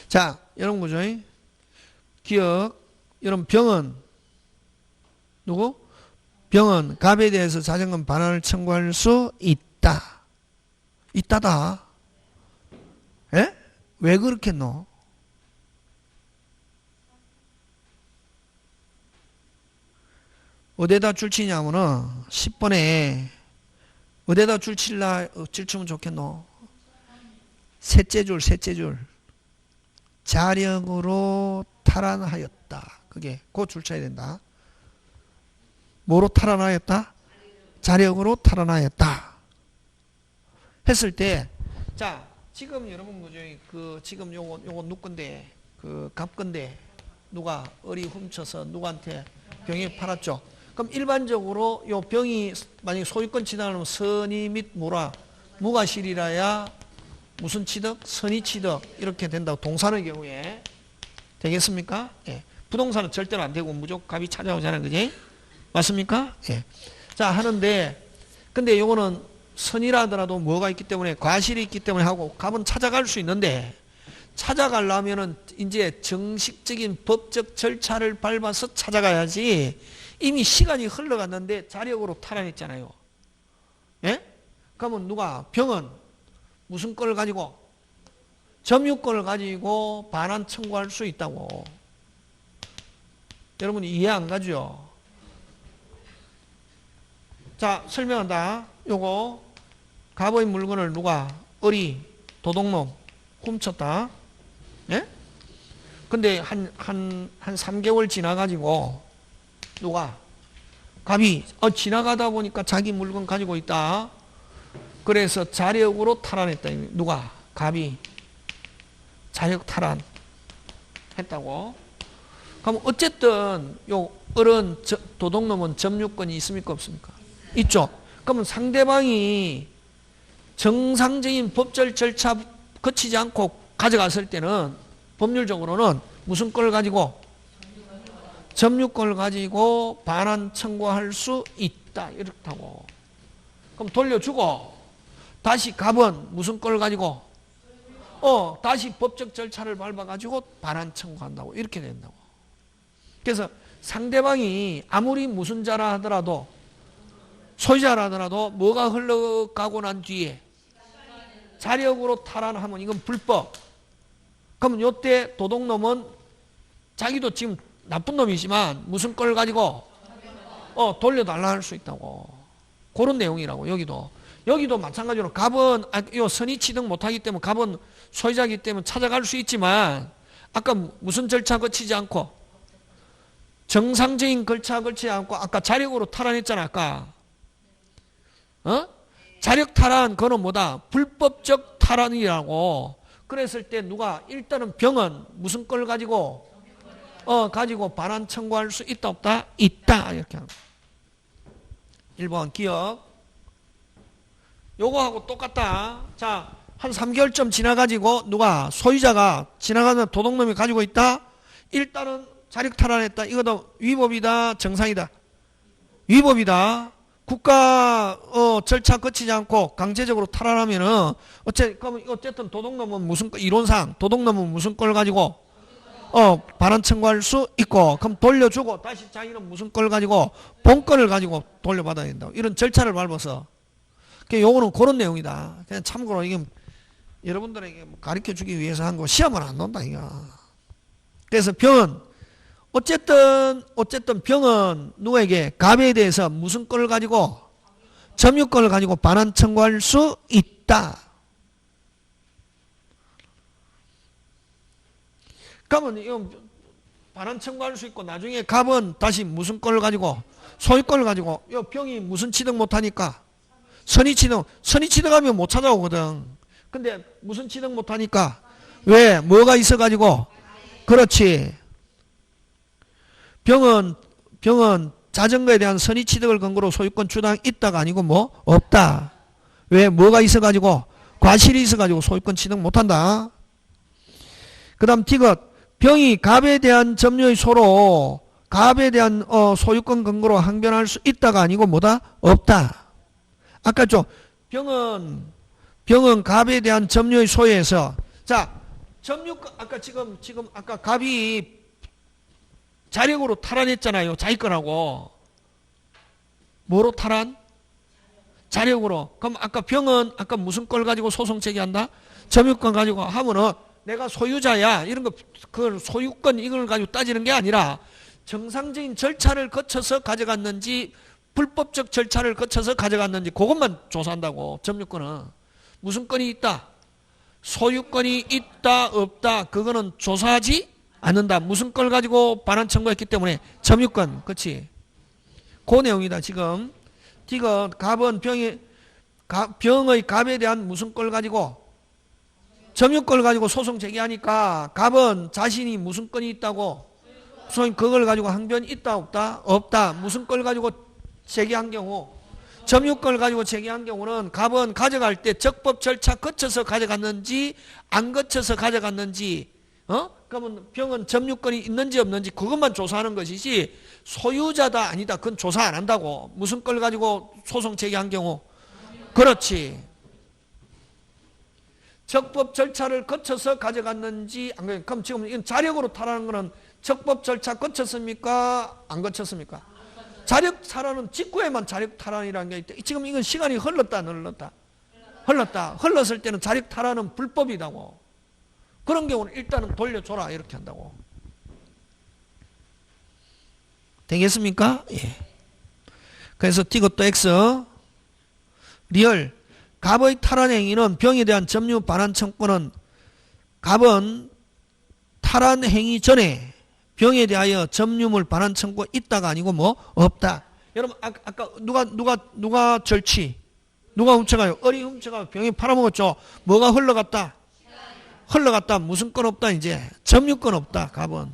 자, 여러분 보죠. 기억. 여러분 병은 누구? 병은 갑에 대해서 자전거 반환을 청구할 수 있다. 있다다. 에? 왜 그렇게 넣어? 어디에다 줄치냐면은 10번에 어디에다 줄치면 좋겠노? 셋째 줄. 자력으로 탈환하였다. 그게 그 줄 쳐야 된다. 뭐로 탈환하였다? 자력으로 탈환하였다. 했을 때, 자, 지금 여러분 그죠? 그 지금 요거 누구 건데, 그 갑 건데 누가 어리 훔쳐서 누구한테 병에 팔았죠. 그럼 일반적으로 요 병이 만약에 소유권 취득하면 선의 및 무과실이라야 무슨 취득? 선의 취득 이렇게 된다고. 동산의 경우에 되겠습니까? 예. 부동산은 절대로 안 되고 무조건 갑이 찾아오잖아요. 그지? 맞습니까? 예. 자, 하는데 근데 요거는 선이라 하더라도 뭐가 있기 때문에 과실이 있기 때문에 하고 갑은 찾아갈 수 있는데 찾아가려면은 이제 정식적인 법적 절차를 밟아서 찾아가야지. 이미 시간이 흘러갔는데 자력으로 탈환했잖아요. 예? 그러면 누가 병은 무슨 건을 가지고? 점유권을 가지고 반환 청구할 수 있다고. 여러분이 이해 안 가죠? 자, 설명한다. 요거 갑의 물건을 누가 어리 도둑놈 훔쳤다. 예? 근데 한 3개월 지나가지고 누가 갑이 지나가다 보니까 자기 물건 가지고 있다. 그래서 자력으로 탈환했다. 누가? 갑이 자력 탈환 했다고. 그럼 어쨌든 요 어른 도둑놈은 점유권이 있습니까 없습니까? 있죠. 그러면 상대방이 정상적인 법적 절차 거치지 않고 가져갔을 때는 법률적으로는 무슨 걸 가지고? 점유권을 가지고 반환 청구할 수 있다. 이렇다고. 그럼 돌려주고 다시 갑은 무슨 걸 가지고? 다시 법적 절차를 밟아가지고 반환 청구한다고. 이렇게 된다고. 그래서 상대방이 아무리 무슨 자라 하더라도 소유자라 하더라도 뭐가 흘러가고 난 뒤에 자력으로 탈환하면 이건 불법. 그러면 요때 도둑놈은 자기도 지금 나쁜 놈이지만 무슨 걸 가지고 돌려달라 할 수 있다고. 그런 내용이라고. 여기도 마찬가지로 갑은 요 선의 취득 못하기 때문에 갑은 소유자이기 때문에 찾아갈 수 있지만 아까 무슨 절차 거치지 않고 정상적인 절차 거치지 않고 아까 자력으로 탈환했잖아. 아까 자력 탈환 그거는 뭐다? 불법적 탈환이라고. 그랬을 때 누가 일단은 병은 무슨 걸 가지고 가지고 반환 청구할 수 있다 없다? 있다. 이렇게 하는 거야. 1번 기억. 요거하고 똑같다. 자, 한 3개월쯤 지나가지고 누가 소유자가 지나가는 도둑놈이 가지고 있다. 일단은 자력 탈환했다. 이것도 위법이다. 정상이다. 위법이다. 국가 절차 거치지 않고 강제적으로 탈환하면은 어쨌든 도둑놈은 무슨 이론상 도둑놈은 무슨 걸 가지고 반환 청구할 수 있고 그럼 돌려주고 다시 자기는 무슨 걸 가지고 본건을 가지고 돌려받아야 된다. 이런 절차를 밟아서. 요거는 그런 내용이다. 그냥 참고로 이게 여러분들에게 가르쳐 주기 위해서 한 거 시험은 안 논다 이거. 그래서 병은 어쨌든 병은 누구에게 갑에 대해서 무슨 건을 가지고 점유권을 가지고 반환 청구할 수 있다. 그러면 이거 반환 청구할 수 있고 나중에 갑은 다시 무슨 건을 가지고 소유권을 가지고 이 병이 무슨 취득 못하니까 선의 취득하면 못 찾아오거든. 근데 무슨 취득 못하니까 왜? 뭐가 있어가지고 그렇지. 병은 자전거에 대한 선의 취득을 근거로 소유권 주당 있다가 아니고 뭐 없다. 왜? 뭐가 있어가지고 과실이 있어가지고 소유권 취득 못한다. 그 다음 디귿 병이 갑에 대한 점유의 소로 갑에 대한 소유권 근거로 항변할 수 있다가 아니고 뭐다? 없다. 아까 병은 갑에 대한 점유의 소유에서 자 점유권 아까 지금 아까 갑이 자력으로 탈환했잖아요. 자기 거라고. 뭐로 탈환? 자력으로. 그럼 아까 병은 아까 무슨 걸 가지고 소송 제기한다? 점유권 가지고 하면은 내가 소유자야. 이런 거 그 소유권 이걸 가지고 따지는 게 아니라 정상적인 절차를 거쳐서 가져갔는지 불법적 절차를 거쳐서 가져갔는지 그것만 조사한다고. 점유권은 무슨 건이 있다? 소유권이 있다 없다 그거는 조사하지 않는다. 무슨 걸 가지고 반환 청구했기 때문에 점유권. 그렇지. 그 내용이다. 지금 디귿 갑은 병의 갑에 대한 무슨 걸 가지고 점유권을 가지고 소송 제기하니까 갑은 자신이 무슨 건이 있다고 소위 그걸 가지고 항변이 있다 없다? 없다. 무슨 걸 가지고 제기한 경우 점유권을 가지고 제기한 경우는 갑은 가져갈 때 적법 절차 거쳐서 가져갔는지 안 거쳐서 가져갔는지 그러면 병은 점유권이 있는지 없는지 그것만 조사하는 것이지 소유자다 아니다 그건 조사 안 한다고. 무슨 걸 가지고 소송 제기한 경우 그렇지. 적법 절차를 거쳐서 가져갔는지 안 거쳐서. 그럼 지금 이건 자력으로 탈환하는 거는 적법 절차 거쳤습니까? 안 거쳤습니까? 자력 탈환은 직후에만 자력 탈환이라는 게 있다. 지금 이건 시간이 흘렀다 안 흘렀다? 흘렀다. 흘렀을 때는 자력 탈환은 불법이다고. 그런 경우는 일단은 돌려줘라 이렇게 한다고. 되겠습니까? 예. 그래서 디귿도 X 리얼 갑의 탈환 행위는 병에 대한 점유 반환 청구는 갑은 탈환 행위 전에 병에 대하여 점유물 반환 청구 있다가 아니고 뭐 없다. 여러분 아까 누가 절취 누가 훔쳐가요? 어리 훔쳐가요. 병이 팔아먹었죠. 뭐가 흘러갔다? 흘러갔다. 무슨 건 없다 이제. 점유권 없다. 갑은.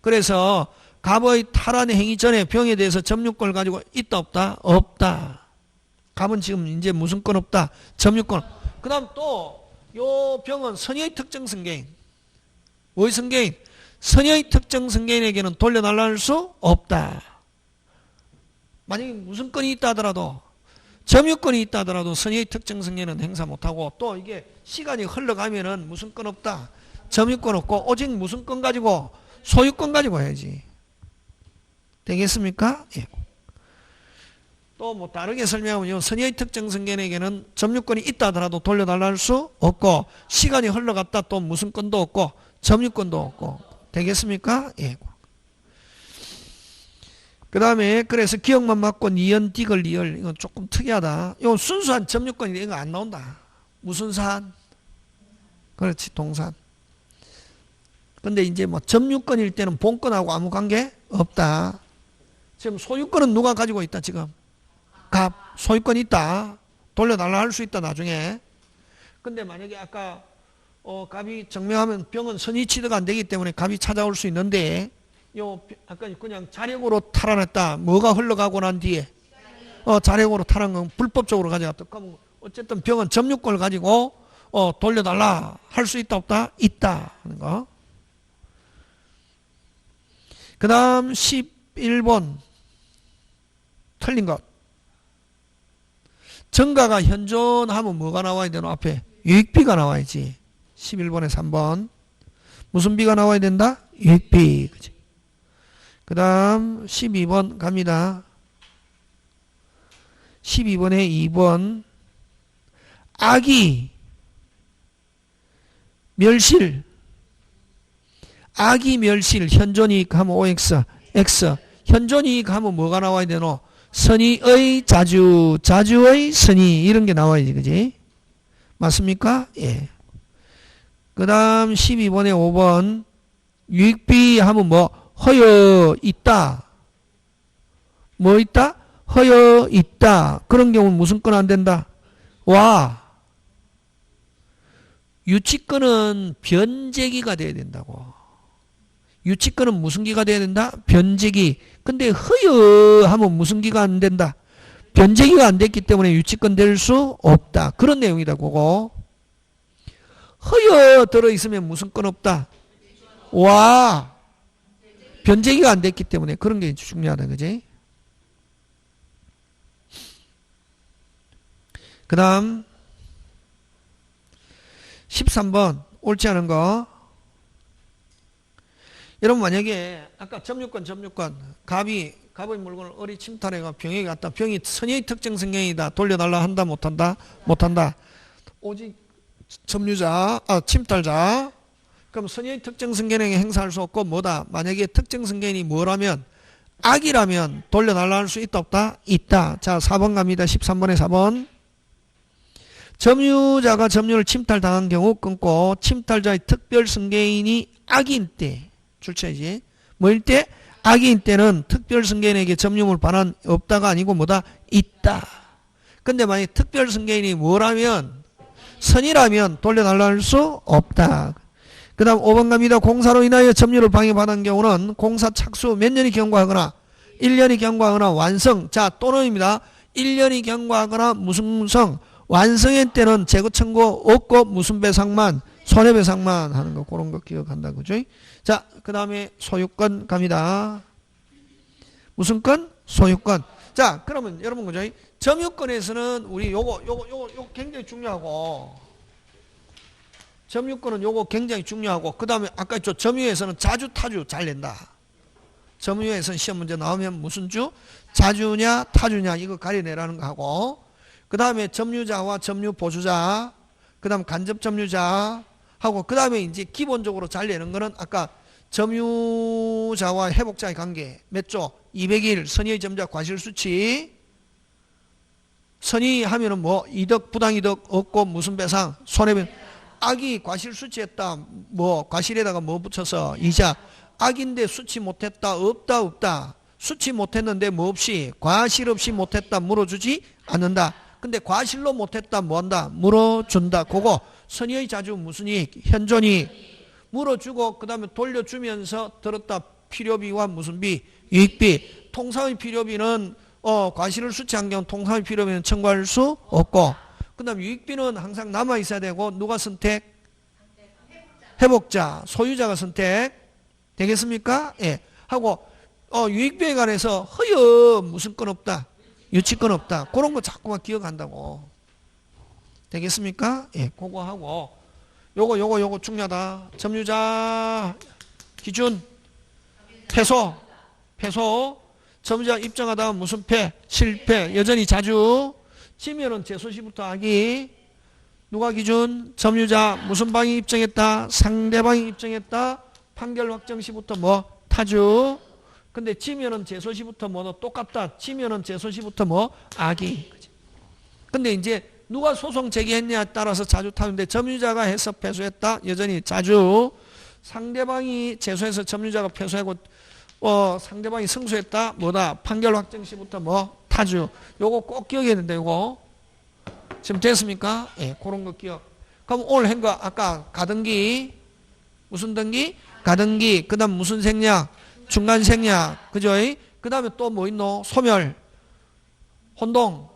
그래서 갑의 탈환 행위 전에 병에 대해서 점유권을 가지고 있다 없다? 없다. 갑은 지금 이제 무슨 건 없다? 점유권. 그 다음 또 요 병은 선의의 특정 승계인. 뭐의 승계인? 선의의 특정 승계인에게는 돌려달라할 수 없다. 만약에 무슨 건이 있다 하더라도 점유권이 있다 하더라도 선의의 특정 승계는 행사 못하고 또 이게 시간이 흘러가면은 무슨 건 없다? 점유권 없고 오직 무슨 건 가지고? 소유권 가지고 해야지. 되겠습니까? 예. 또 뭐 다르게 설명하면 선의의 특정 승계인에게는 점유권이 있다 하더라도 돌려달라 할 수 없고 시간이 흘러갔다 또 무슨 건도 없고 점유권도 없고. 되겠습니까? 예. 그 다음에 그래서 기억만 맞고 니은 디귿 리얼 이건 조금 특이하다. 이건 순수한 점유권이 이거 안 나온다. 무슨 산? 그렇지 동산. 근데 이제 뭐 점유권일 때는 본권하고 아무 관계 없다. 지금 소유권은 누가 가지고 있다 지금? 갑. 소유권 있다. 돌려달라 할 수 있다 나중에. 근데 만약에 아까 갑이 증명하면 병은 선의 취득 안 되기 때문에 갑이 찾아올 수 있는데 요 아까 그냥 자력으로 탈환했다. 뭐가 흘러가고 난 뒤에 자력으로 탈환한 건 불법적으로 가져갔다. 그러면 어쨌든 병은 점유권을 가지고 돌려달라 할 수 있다 없다? 있다 하는 거. 그 다음 11번 틀린 것. 정가가 현존하면 뭐가 나와야 되노? 앞에 유익비가 나와야지. 11번에 3번 무슨 비가 나와야 된다? 유익비. 그치? 그 다음 12번 갑니다. 12번에 2번 악이 멸실. 악이 멸실 현존이익 하면 OX X. 현존이익 하면 뭐가 나와야 되노? 선의의 자주, 자주의 선의 이런 게 나와야지. 그지? 맞습니까? 예. 그 다음 12번에 5번 유익비 하면 뭐? 허여 있다. 뭐 있다? 허여 있다. 그런 경우는 무슨 건 안 된다? 와. 유치권은 변제기가 돼야 된다고. 유치권은 무슨 기가 돼야 된다? 변제기. 근데 허여 하면 무슨 기가 안 된다? 변제기가 안 됐기 때문에 유치권 될 수 없다. 그런 내용이다. 그거. 허여 들어있으면 무슨 건 없다? 와. 변제기가 안 됐기 때문에 그런 게 중요하다. 그지? 그 다음 13번 옳지 않은 거. 여러분 만약에 아까 점유권 갑의 물건을 어리 침탈해가 병에게 갔다. 병이 선의의 특정 성경이다. 돌려달라 한다 못한다? 못한다. 오직 침탈자. 그럼 선의의 특정 성경에게 행사할 수 없고 뭐다? 만약에 특정 성경이 뭐라면 악이라면 돌려달라 할 수 있다 없다? 있다. 자 4번 갑니다. 13번에 4번 점유자가 점유를 침탈당한 경우 끊고 침탈자의 특별 승계인이 악인 때 출처이지. 뭐일 때? 악인 때는 특별 승계인에게 점유물 반환 없다가 아니고 뭐다? 있다. 근데 만약 특별 승계인이 뭐라면 선이라면 돌려달라 할 수 없다. 그 다음 5번 갑니다. 공사로 인하여 점유를 방해받은 경우는 공사 착수 몇 년이 경과하거나 1년이 경과하거나 완성. 자 또는입니다. 1년이 경과하거나 무승성. 완성의 때는 재고 청구 없고 무슨 배상만 손해배상만 하는 거 그런 거 기억한다. 그죠? 자 그 다음에 소유권 갑니다. 무슨 건? 소유권. 자 그러면 여러분 그죠? 점유권에서는 우리 요거 굉장히 중요하고 점유권은 요거 굉장히 중요하고 그 다음에 아까 했죠. 점유에서는 자주 타주 잘 낸다. 점유에서는 시험 문제 나오면 무슨 주? 자주냐 타주냐 이거 가려내라는 거 하고 그 다음에 점유자와 점유 보수자 그 다음 간접 점유자 하고 그 다음에 이제 기본적으로 잘 내는 거는 아까 점유자와 회복자의 관계 몇 조? 200일 선의의 점유자 과실수치 선의하면은 뭐 이득 부당이득 없고 무슨 배상 손해배상 악이 과실수치했다 뭐 과실에다가 뭐 붙여서 이자 악인데 수치 못했다 없다 수치 못했는데 뭐 없이 과실 없이 못했다 물어주지 않는다. 근데 과실로 못했다 뭐한다? 물어준다. 그거 선의의 자주 무슨 이익? 현존이익 물어주고 그 다음에 돌려주면서 들었다 필요비와 무슨 비? 유익비. 통상의 필요비는 과실을 수치한 경우 통상의 필요비는 청구할 수 없고 그 다음 유익비는 항상 남아있어야 되고 누가 선택? 회복자 소유자가 선택 되겠습니까? 예. 하고 유익비에 관해서 허여 무슨 건 없다? 유치권 없다. 그런 거 자꾸만 기억한다고. 되겠습니까? 예, 그거 하고 요거 중요하다. 점유자 기준 패소 점유자 입증하다 무슨 패? 실패 여전히 자주 지면은 제소시부터 하기 누가 기준? 점유자 무슨 방이 입증했다? 상대방이 입증했다. 판결 확정시부터 뭐? 타주 근데 지면은 제소시부터 뭐도 똑같다. 지면은 제소시부터 뭐? 악이. 근데 이제 누가 소송 제기했냐에 따라서 자주 타는데 점유자가 해서 패소했다. 여전히 자주. 상대방이 제소해서 점유자가 패소하고 상대방이 승소했다. 뭐다? 판결 확정 시부터 뭐? 타주. 요거 꼭 기억해야 된다. 요거. 지금 됐습니까? 예, 그런 거 기억. 그럼 오늘 한 거 아까 가등기 무슨 등기? 가등기. 그다음 무슨 생략? 중간 생략. 그죠? 그다음에 또 뭐 있노? 소멸. 혼동.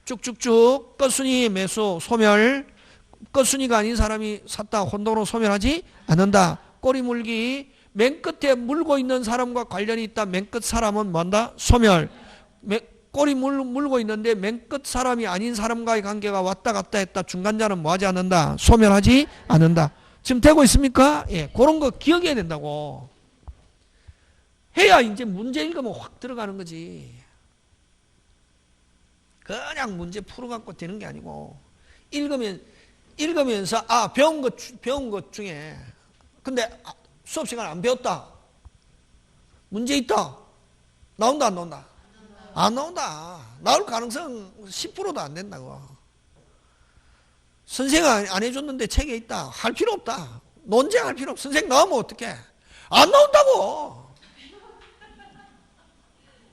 쭉쭉쭉 끝순위 매수 소멸. 끝순위가 아닌 사람이 샀다 혼동으로 소멸하지 않는다. 꼬리 물기. 맨 끝에 물고 있는 사람과 관련이 있다. 맨 끝 사람은 뭔다? 소멸. 꼬리 물고 있는데 맨 끝 사람이 아닌 사람과의 관계가 왔다 갔다 했다. 중간자는 뭐 하지 않는다? 소멸하지 않는다. 지금 되고 있습니까? 예, 그런 거 기억해야 된다고. 해야 이제 문제 읽으면 확 들어가는 거지. 그냥 문제 풀어갖고 되는 게 아니고 읽으면서 배운 것 중에 근데 수업 시간 안 배웠다. 문제 있다. 나온다 안 나온다? 안 나온다. 나올 가능성 10%도 안 된다고. 선생이 안 해줬는데 책에 있다. 할 필요 없다. 논쟁할 필요 없어. 선생 나오면 어떡해? 안 나온다고.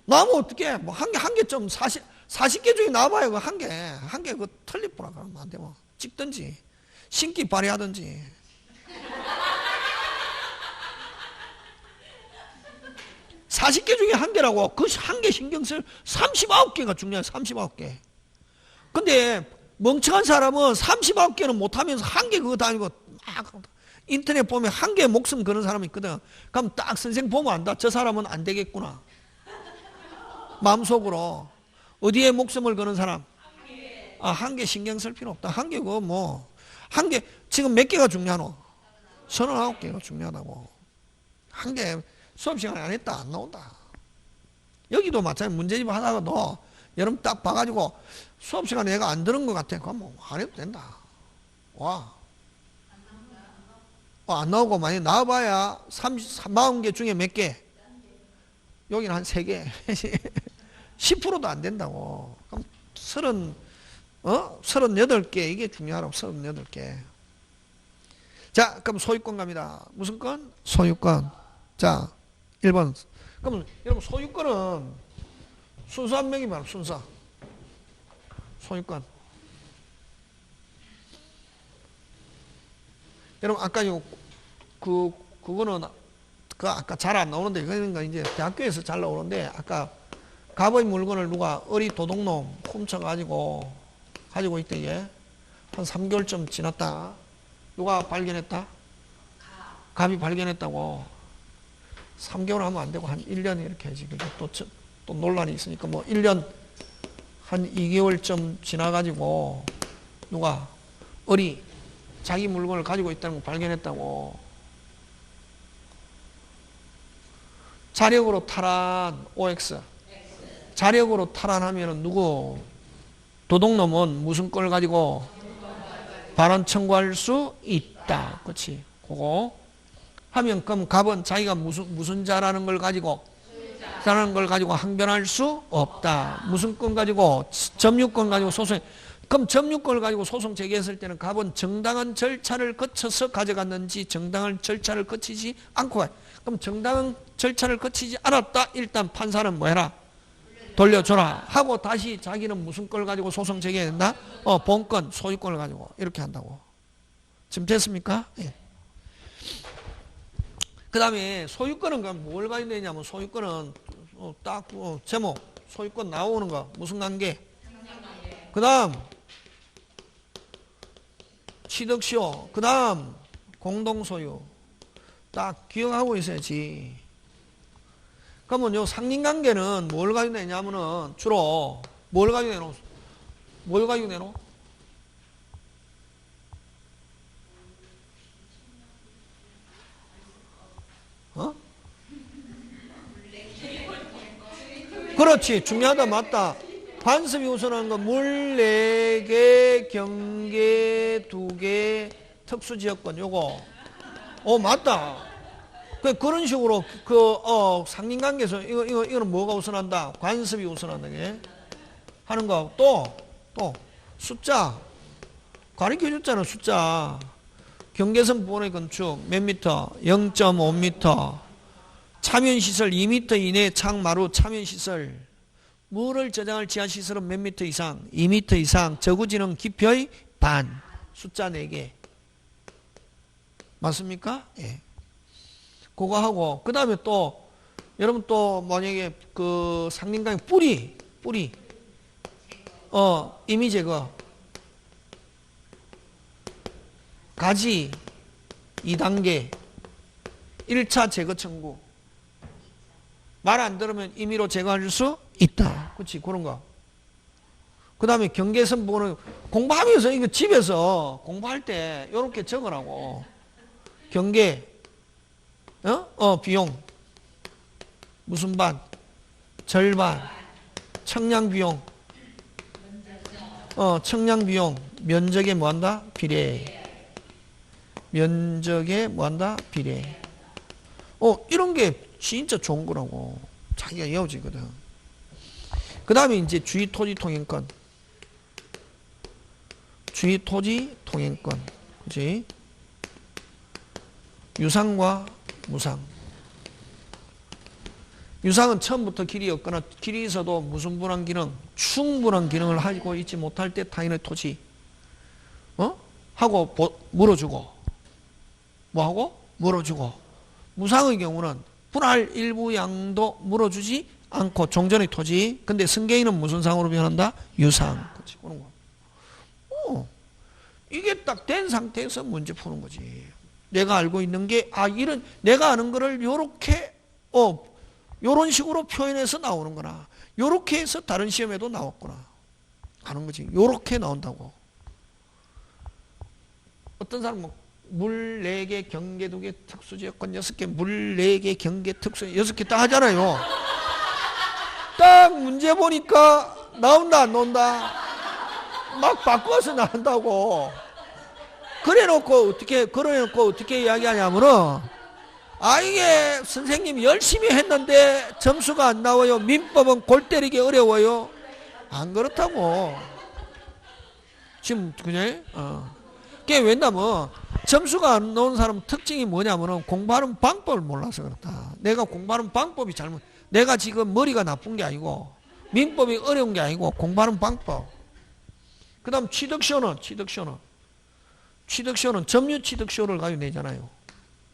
나오면 어떡해? 뭐 한 개 좀 40개 중에 나와봐요. 그 한 개 그 틀릴 뻔 하면 안 되고 찍든지 신기 발휘하든지. (40개) 중에 한 개라고. 그 한 개 신경 쓸 39개가 중요해. 39개. 근데 멍청한 사람은 39개는 못하면서 한 개 그거 다니고 막 인터넷 보면 한 개 목숨 거는 사람이 있거든. 그럼 딱 선생 보면 안다. 저 사람은 안 되겠구나. 마음속으로. 어디에 목숨을 거는 사람? 한 개 신경 쓸 필요 없다. 한 개 그거 뭐 한 개 지금 몇 개가 중요하노? 39개가 중요하다고. 한 개 수업 시간에 안 했다. 안 나온다. 여기도 마찬가지. 문제집 하다가 너 여러분 딱 봐가지고 수업 시간에 얘가 안 들은 것 같아. 그럼 뭐 안 해도 된다. 와. 안 나오고 많이 나와봐야 40개 중에 몇 개? 여기는 한 3개. 10%도 안 된다고. 그럼 38개. 이게 중요하라고. 38개. 자, 그럼 소유권 갑니다. 무슨 건? 소유권. 자, 1번. 그럼 여러분 소유권은 순서 한 명이 말하면 순서. 소유권. 여러분 아까 그거는 아까 잘 안 나오는데 그러니까 이제 대학교에서 잘 나오는데 아까 갑의 물건을 누가 어리 도둑놈 훔쳐가지고 가지고 있대. 얘. 한 3개월쯤 지났다. 누가 발견했다? 갑이 발견했다고. 3개월 하면 안 되고 한 1년 이렇게 해야지. 또 논란이 있으니까 뭐 1년 한 2개월쯤 지나가지고 누가 어리 자기 물건을 가지고 있다는 걸 발견했다고. 자력으로 탈환 OX. 자력으로 탈환하면은 누구? 도둑놈은 무슨 걸 가지고 반환 청구할 수 있다. 그렇지? 그거 하면 그럼 갑은 자기가 무슨 자라는 걸 가지고 자라는 걸 가지고 항변할 수 없다. 무슨 건 가지고? 점유권 가지고 소송. 그럼 점유권을 가지고 소송 제기했을 때는 갑은 정당한 절차를 거쳐서 가져갔는지 정당한 절차를 거치지 않고 가요. 그럼 정당한 절차를 거치지 않았다. 일단 판사는 뭐 해라? 돌려줘라 하고 다시 자기는 무슨 걸 가지고 소송 제기해야 된다? 본권, 소유권을 가지고 이렇게 한다고. 지금 됐습니까? 예. 그 다음에 소유권은 뭘 가지고 되냐면 소유권은 딱 제목 소유권 나오는 거 무슨 관계? 그 다음 취득시효. 그 다음 공동소유. 딱 기억하고 있어야지. 그러면 요 상린관계는 뭘 가지고 내냐면은 주로 뭘 가지고 내노? 뭘 가지고 내노? 그렇지. 중요하다. 맞다. 관습이 우선한 거 물 4개, 경계 2개, 특수지역권 요거. 맞다. 그런 식으로 상린관계에서 이거는 뭐가 우선한다? 관습이 우선한다. 게 하는 거. 또 숫자 가르쳐 줬잖아. 숫자 경계선 부근의 건축 몇 미터? 0.5미터. 차면시설 2미터 이내 창마루 차면시설. 물을 저장할 지하시설은 몇 미터 이상? 2미터 이상. 저구지는 깊이의 반. 숫자 4개. 맞습니까? 예. 그거 하고, 그 다음에 또, 여러분 또 만약에 그 상림강의 뿌리. 이미 제거. 가지 2단계. 1차 제거 청구. 말 안 들으면 임의로 제거할 수 있다. 그렇지, 그런 거. 그 다음에 경계선 부분은 공부하면서 이거 집에서 공부할 때 이렇게 적으라고. 경계, 비용. 무슨 반? 절반. 청량 비용. 청량 비용. 면적에 뭐 한다? 비례. 면적에 뭐 한다? 비례. 이런 게 진짜 좋은 거라고. 자기가 외워지거든. 그 다음에 이제 주의 토지 통행권. 주의 토지 통행권. 그치? 유상과 무상. 유상은 처음부터 길이 없거나 길이 있어도 무슨 분한 기능, 충분한 기능을 하고 있지 못할 때 타인의 토지, 하고 물어주고, 뭐하고? 물어주고. 무상의 경우는 분할 일부 양도 물어주지 않고 종전의 토지. 근데 승계인은 무슨 상으로 변한다? 유상. 그렇지, 그런 거. 이게 딱 된 상태에서 문제 푸는 거지. 내가 알고 있는 게, 이런, 내가 아는 거를 요렇게, 요런 식으로 표현해서 나오는구나. 요렇게 해서 다른 시험에도 나왔구나. 하는 거지. 요렇게 나온다고. 어떤 사람은 물 4개, 경계 2개, 특수지역권 6개, 물 4개, 경계, 특수 6개 다 하잖아요. 딱 문제 보니까 나온다, 안 나온다? 막 바꿔서 나온다고. 그래놓고 어떻게 이야기하냐면은, 이게 선생님이 열심히 했는데 점수가 안 나와요. 민법은 골 때리기 어려워요. 안 그렇다고. 지금, 그냥, 그게 왜냐면, 점수가 안 나오는 사람 특징이 뭐냐면은 공부하는 방법을 몰라서 그렇다. 내가 공부하는 방법이 잘못, 내가 지금 머리가 나쁜 게 아니고, 민법이 어려운 게 아니고, 공부하는 방법. 그 다음 취득시효는 점유 취득시효를 가지고 내잖아요.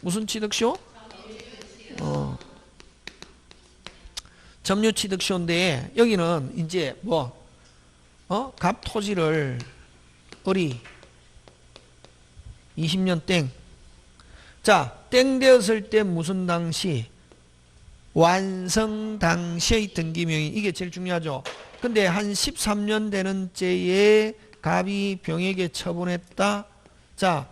무슨 취득시효? 점유 취득시효인데, 여기는 이제 갑 토지를 어리 20년 땡. 자, 땡 되었을 때 무슨 당시? 완성 당시의 등기명의. 이게 제일 중요하죠. 근데 한 13년 되는 때에 갑이 병에게 처분했다. 자,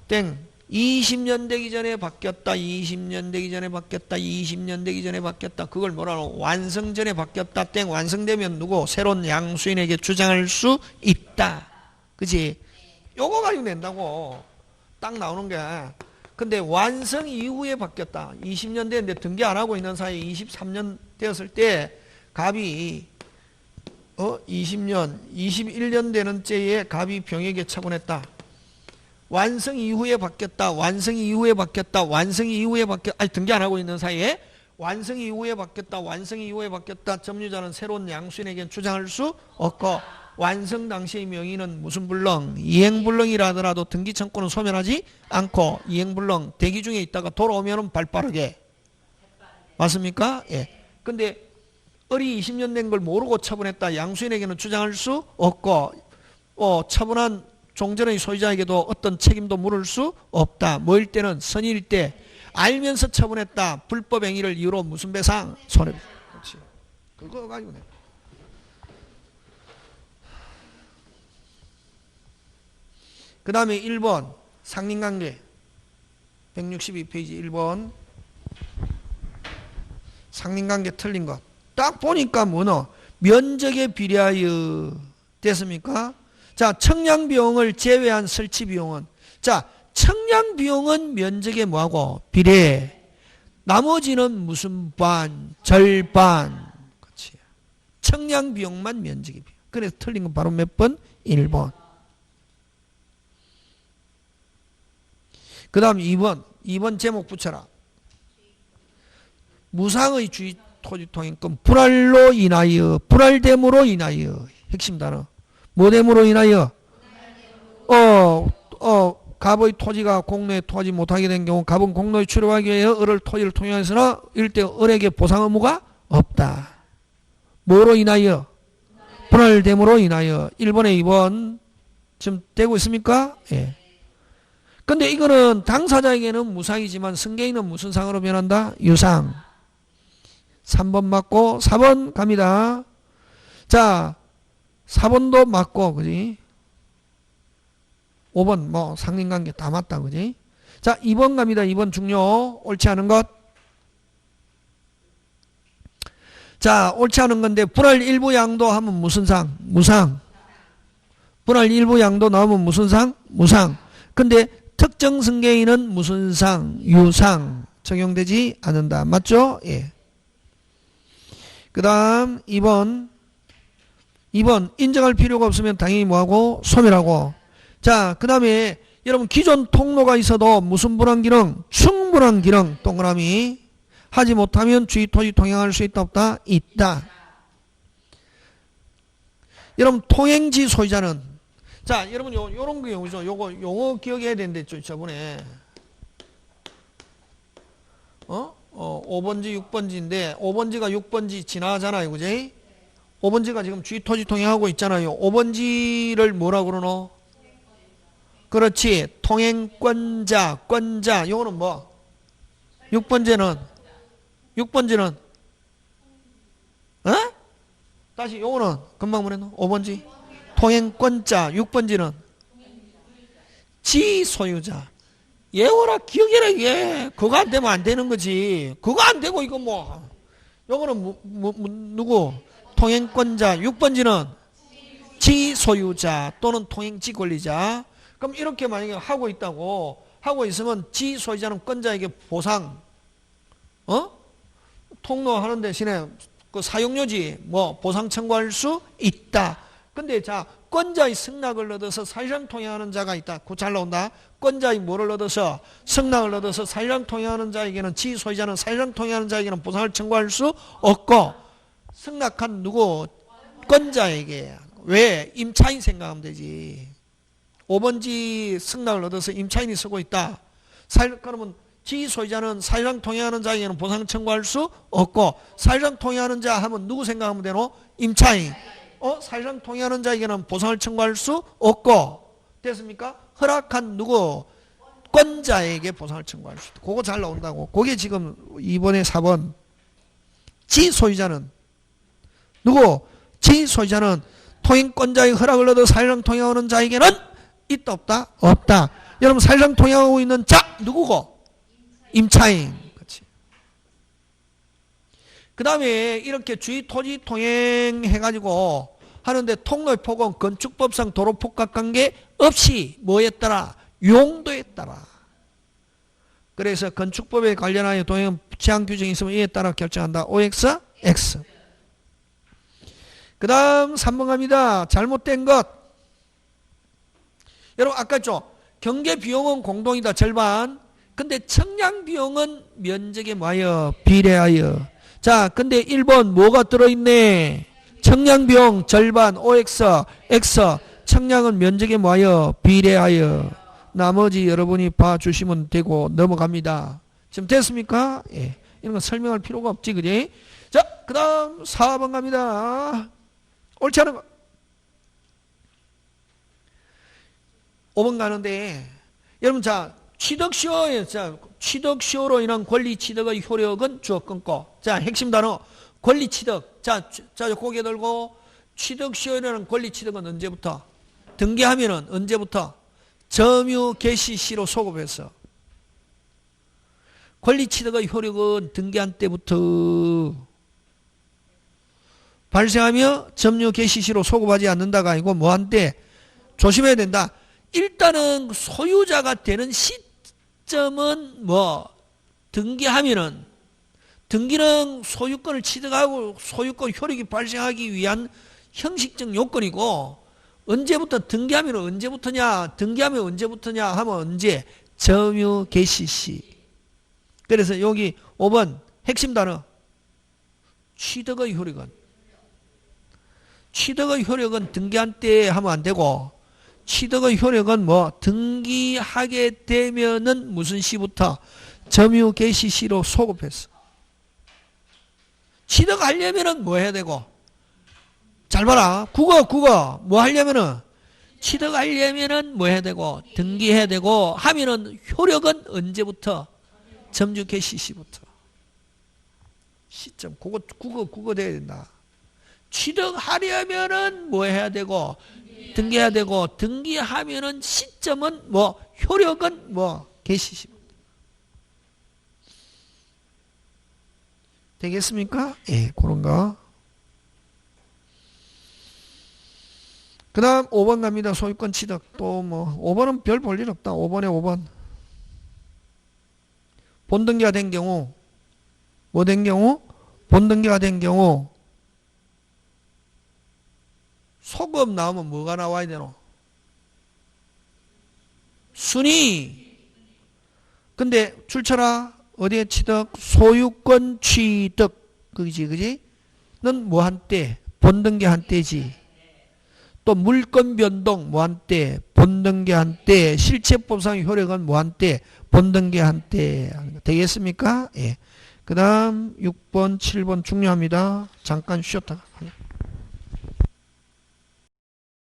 땡. 20년 되기 전에 바뀌었다. 20년 되기 전에 바뀌었다. 20년 되기 전에 바뀌었다. 그걸 뭐라고? 완성 전에 바뀌었다. 땡. 완성되면 누구? 새로운 양수인에게 주장할 수 있다. 그치? 요거 가지고 낸다고. 딱 나오는 게. 근데 완성 이후에 바뀌었다. 20년 됐는데 등기 안 하고 있는 사이에 23년 되었을 때 갑이 20년, 21년 되는 때에 갑이 병에게 처분했다. 완성 이후에 바뀌었다. 완성 이후에 바뀌었다. 완성 이후에 바뀌었다. 등기 안 하고 있는 사이에 완성 이후에 바뀌었다. 완성 이후에 바뀌었다. 점유자는 새로운 양수인에게 주장할 수 없고, 완성 당시의 명의는 무슨 불능? 이행불능이라 하더라도 등기 청구는 소멸하지 않고, 이행불능 대기 중에 있다가 돌아오면은 발빠르게. 맞습니까? 예. 근데 을이 20년 된 걸 모르고 처분했다. 양수인에게는 주장할 수 없고, 처분한 종전의 소유자에게도 어떤 책임도 물을 수 없다. 뭐일 때는 선의일 때 알면서 처분했다. 불법 행위를 이유로 무슨 배상? 손해배상. 그렇지. 그거 가지고 내. 그 다음에 1번 상린관계 162페이지 1번 상린관계 틀린 것. 딱 보니까 뭐노? 면적에 비례하여 됐습니까? 자, 청량비용을 제외한 설치비용은, 자, 청량비용은 면적에 뭐하고? 비례. 나머지는 무슨 반? 절반. 그렇지. 청량비용만 면적에 비례. 그래서 틀린 건 바로 몇 번? 1번. 그 다음 2번 제목 붙여라. 무상의 주의 토지 통행권 불할로 인하여, 불할됨으로 인하여. 핵심 단어. 뭐됨으로 인하여? 갑의 토지가 공로에 토하지 못하게 된 경우 갑은 공로에 출입하기 위해 을을 토지를 통행하였으나 일대 을에게 보상 의무가 없다. 뭐로 인하여? 불할됨으로 인하여. 1번에 2번 지금 되고 있습니까? 예. 근데 이거는 당사자에게는 무상이지만 승계인은 무슨 상으로 변한다? 유상. 3번 맞고 4번 갑니다. 자, 4번도 맞고, 그지? 5번 뭐 상린관계 다 맞다, 그지? 자, 2번 갑니다. 2번 중요. 옳지 않은 것. 자, 옳지 않은 건데 불할 일부 양도 하면 무슨 상? 무상. 불할 일부 양도 나오면 무슨 상? 무상. 근데 특정 승계인은 무슨 상? 유상. 적용되지 않는다. 맞죠? 예. 그 다음 2번 인정할 필요가 없으면 당연히 뭐하고? 소멸하고. 자, 그 다음에 여러분 기존 통로가 있어도 무슨 불합기능? 충분한 기능. 동그라미. 하지 못하면 주의 토지 통행할 수 있다 없다? 있다. 여러분 통행지 소유자는, 자 여러분 요런 거 용어죠. 요거 용어 기억해야 되는데 저번에 5번지 6번지인데 5번지가 6번지 지나잖아요, 그지? 5번지가 지금 주의 토지 통행하고 있잖아요. 5번지를 뭐라 그러노? 그렇지, 통행권자. 요거는 뭐? 6번지는 다시 요거는 금방 뭐랬노? 5번지 통행권자. 6번지는 지소유자. 예워라, 기억해라. 이게 그거 안 되면 안 되는 거지. 그거 안 되고 이거 뭐 요거는 누구? 통행권자. 6번지는 지소유자 또는 통행지 권리자. 그럼 이렇게 만약에 하고 있다고 하고 있으면 지소유자는 권자에게 보상, 통로하는 대신에 그 사용료지 뭐 보상 청구할 수 있다. 근데 자, 권자의 승낙을 얻어서 사실상 통행하는 자가 있다. 그거 잘 나온다. 권자의 뭐를 얻어서? 승낙을 얻어서 사실상 통행하는 자에게는, 지소유자는 사실상 통행하는 자에게는 보상을 청구할 수 없고, 승낙한 누구? 권자에게. 왜? 임차인 생각하면 되지. 5번지 승낙을 얻어서 임차인이 쓰고 있다. 그러면 지소유자는 사실상 통행하는 자에게는 보상 청구할 수 없고, 사실상 통행하는 자 하면 누구 생각하면 되노? 임차인. 사실상 통행하는 자에게는 보상을 청구할 수 없고, 됐습니까? 허락한 누구? 권자에게 보상을 청구할 수 있다. 그거 잘 나온다고. 그게 지금 2번에 4번. 지소유자는 누구? 지소유자는 통행권자의 허락을 얻어 사실상 통행하는 자에게는 있다 없다? 없다. 여러분 사실상 통행하고 있는 자 누구고? 임차인. 그렇지. 그 다음에 이렇게 주의 토지 통행해가지고 하는데 통로의 폭은 건축법상 도로 폭각관계 없이 뭐에 따라? 용도에 따라. 그래서 건축법에 관련하여 동행 제한 규정이 있으면 이에 따라 결정한다. OX, X. 그 다음 3번 갑니다. 잘못된 것. 여러분 아까 했죠? 경계 비용은 공동이다. 절반. 근데 청량 비용은 면적에 뭐하여? 비례하여. 자, 근데 1번 뭐가 들어있네? 청량 비용 절반. OX, X. 청량은 면적에 뭐하여? 비례하여. 나머지 여러분이 봐주시면 되고 넘어갑니다. 지금 됐습니까? 예. 이런 거 설명할 필요가 없지, 그지? 자, 그 다음 4번 갑니다. 옳지 않은 거. 5번 가는데, 여러분, 자, 취득시효로 인한 권리 취득의 효력은 주어 끊고. 자, 핵심 단어. 권리 취득. 자, 고개 들고, 취득시효로 인한 권리 취득은 언제부터? 등기하면은 언제부터? 점유 개시 시로 소급해서. 권리 취득의 효력은 등기한 때부터 발생하며 점유 개시 시로 소급하지 않는다가 아니고 뭐한때? 조심해야 된다. 일단은 소유자가 되는 시점은 뭐 등기하면은, 등기는 소유권을 취득하고 소유권 효력이 발생하기 위한 형식적 요건이고, 언제부터 등기하면 언제부터냐? 등기하면 언제부터냐 하면 언제? 점유 개시 시. 그래서 여기 5번 핵심 단어 취득의 효력은, 취득의 효력은 등기한 때에 하면 안 되고, 취득의 효력은 뭐 등기하게 되면은 무슨 시부터 점유 개시 시로 소급했어. 취득하려면은 뭐 해야 되고, 잘 봐라. 국어 뭐 하려면은, 취득하려면은 뭐 해야 되고, 등기해야 되고 하면은 효력은 언제부터? 점유 개시 시부터. 시점. 그거 국어 돼야 된다. 취득하려면은 뭐 해야 되고, 등기해야 되고, 등기하면은 시점은 뭐, 효력은 뭐, 개시 시부터. 되겠습니까? 예, 그런 거. 그 다음 5번 갑니다. 소유권 취득. 또 뭐 5번은 별 볼 일 없다. 5번에 5번. 본등기가 된 경우, 뭐 된 경우? 본등기가 된 경우 소급 나오면 뭐가 나와야 되노? 순위. 근데 출처라 어디에 취득? 소유권 취득. 그지? 는 뭐 한 때? 본등기 한 때지. 또 물권 변동 뭐 한 때? 본등기 한 때. 실체법상 효력은 뭐 한 때? 본등기 한 때. 되겠습니까? 예. 그 다음 6번, 7번 중요합니다. 잠깐 쉬었다가.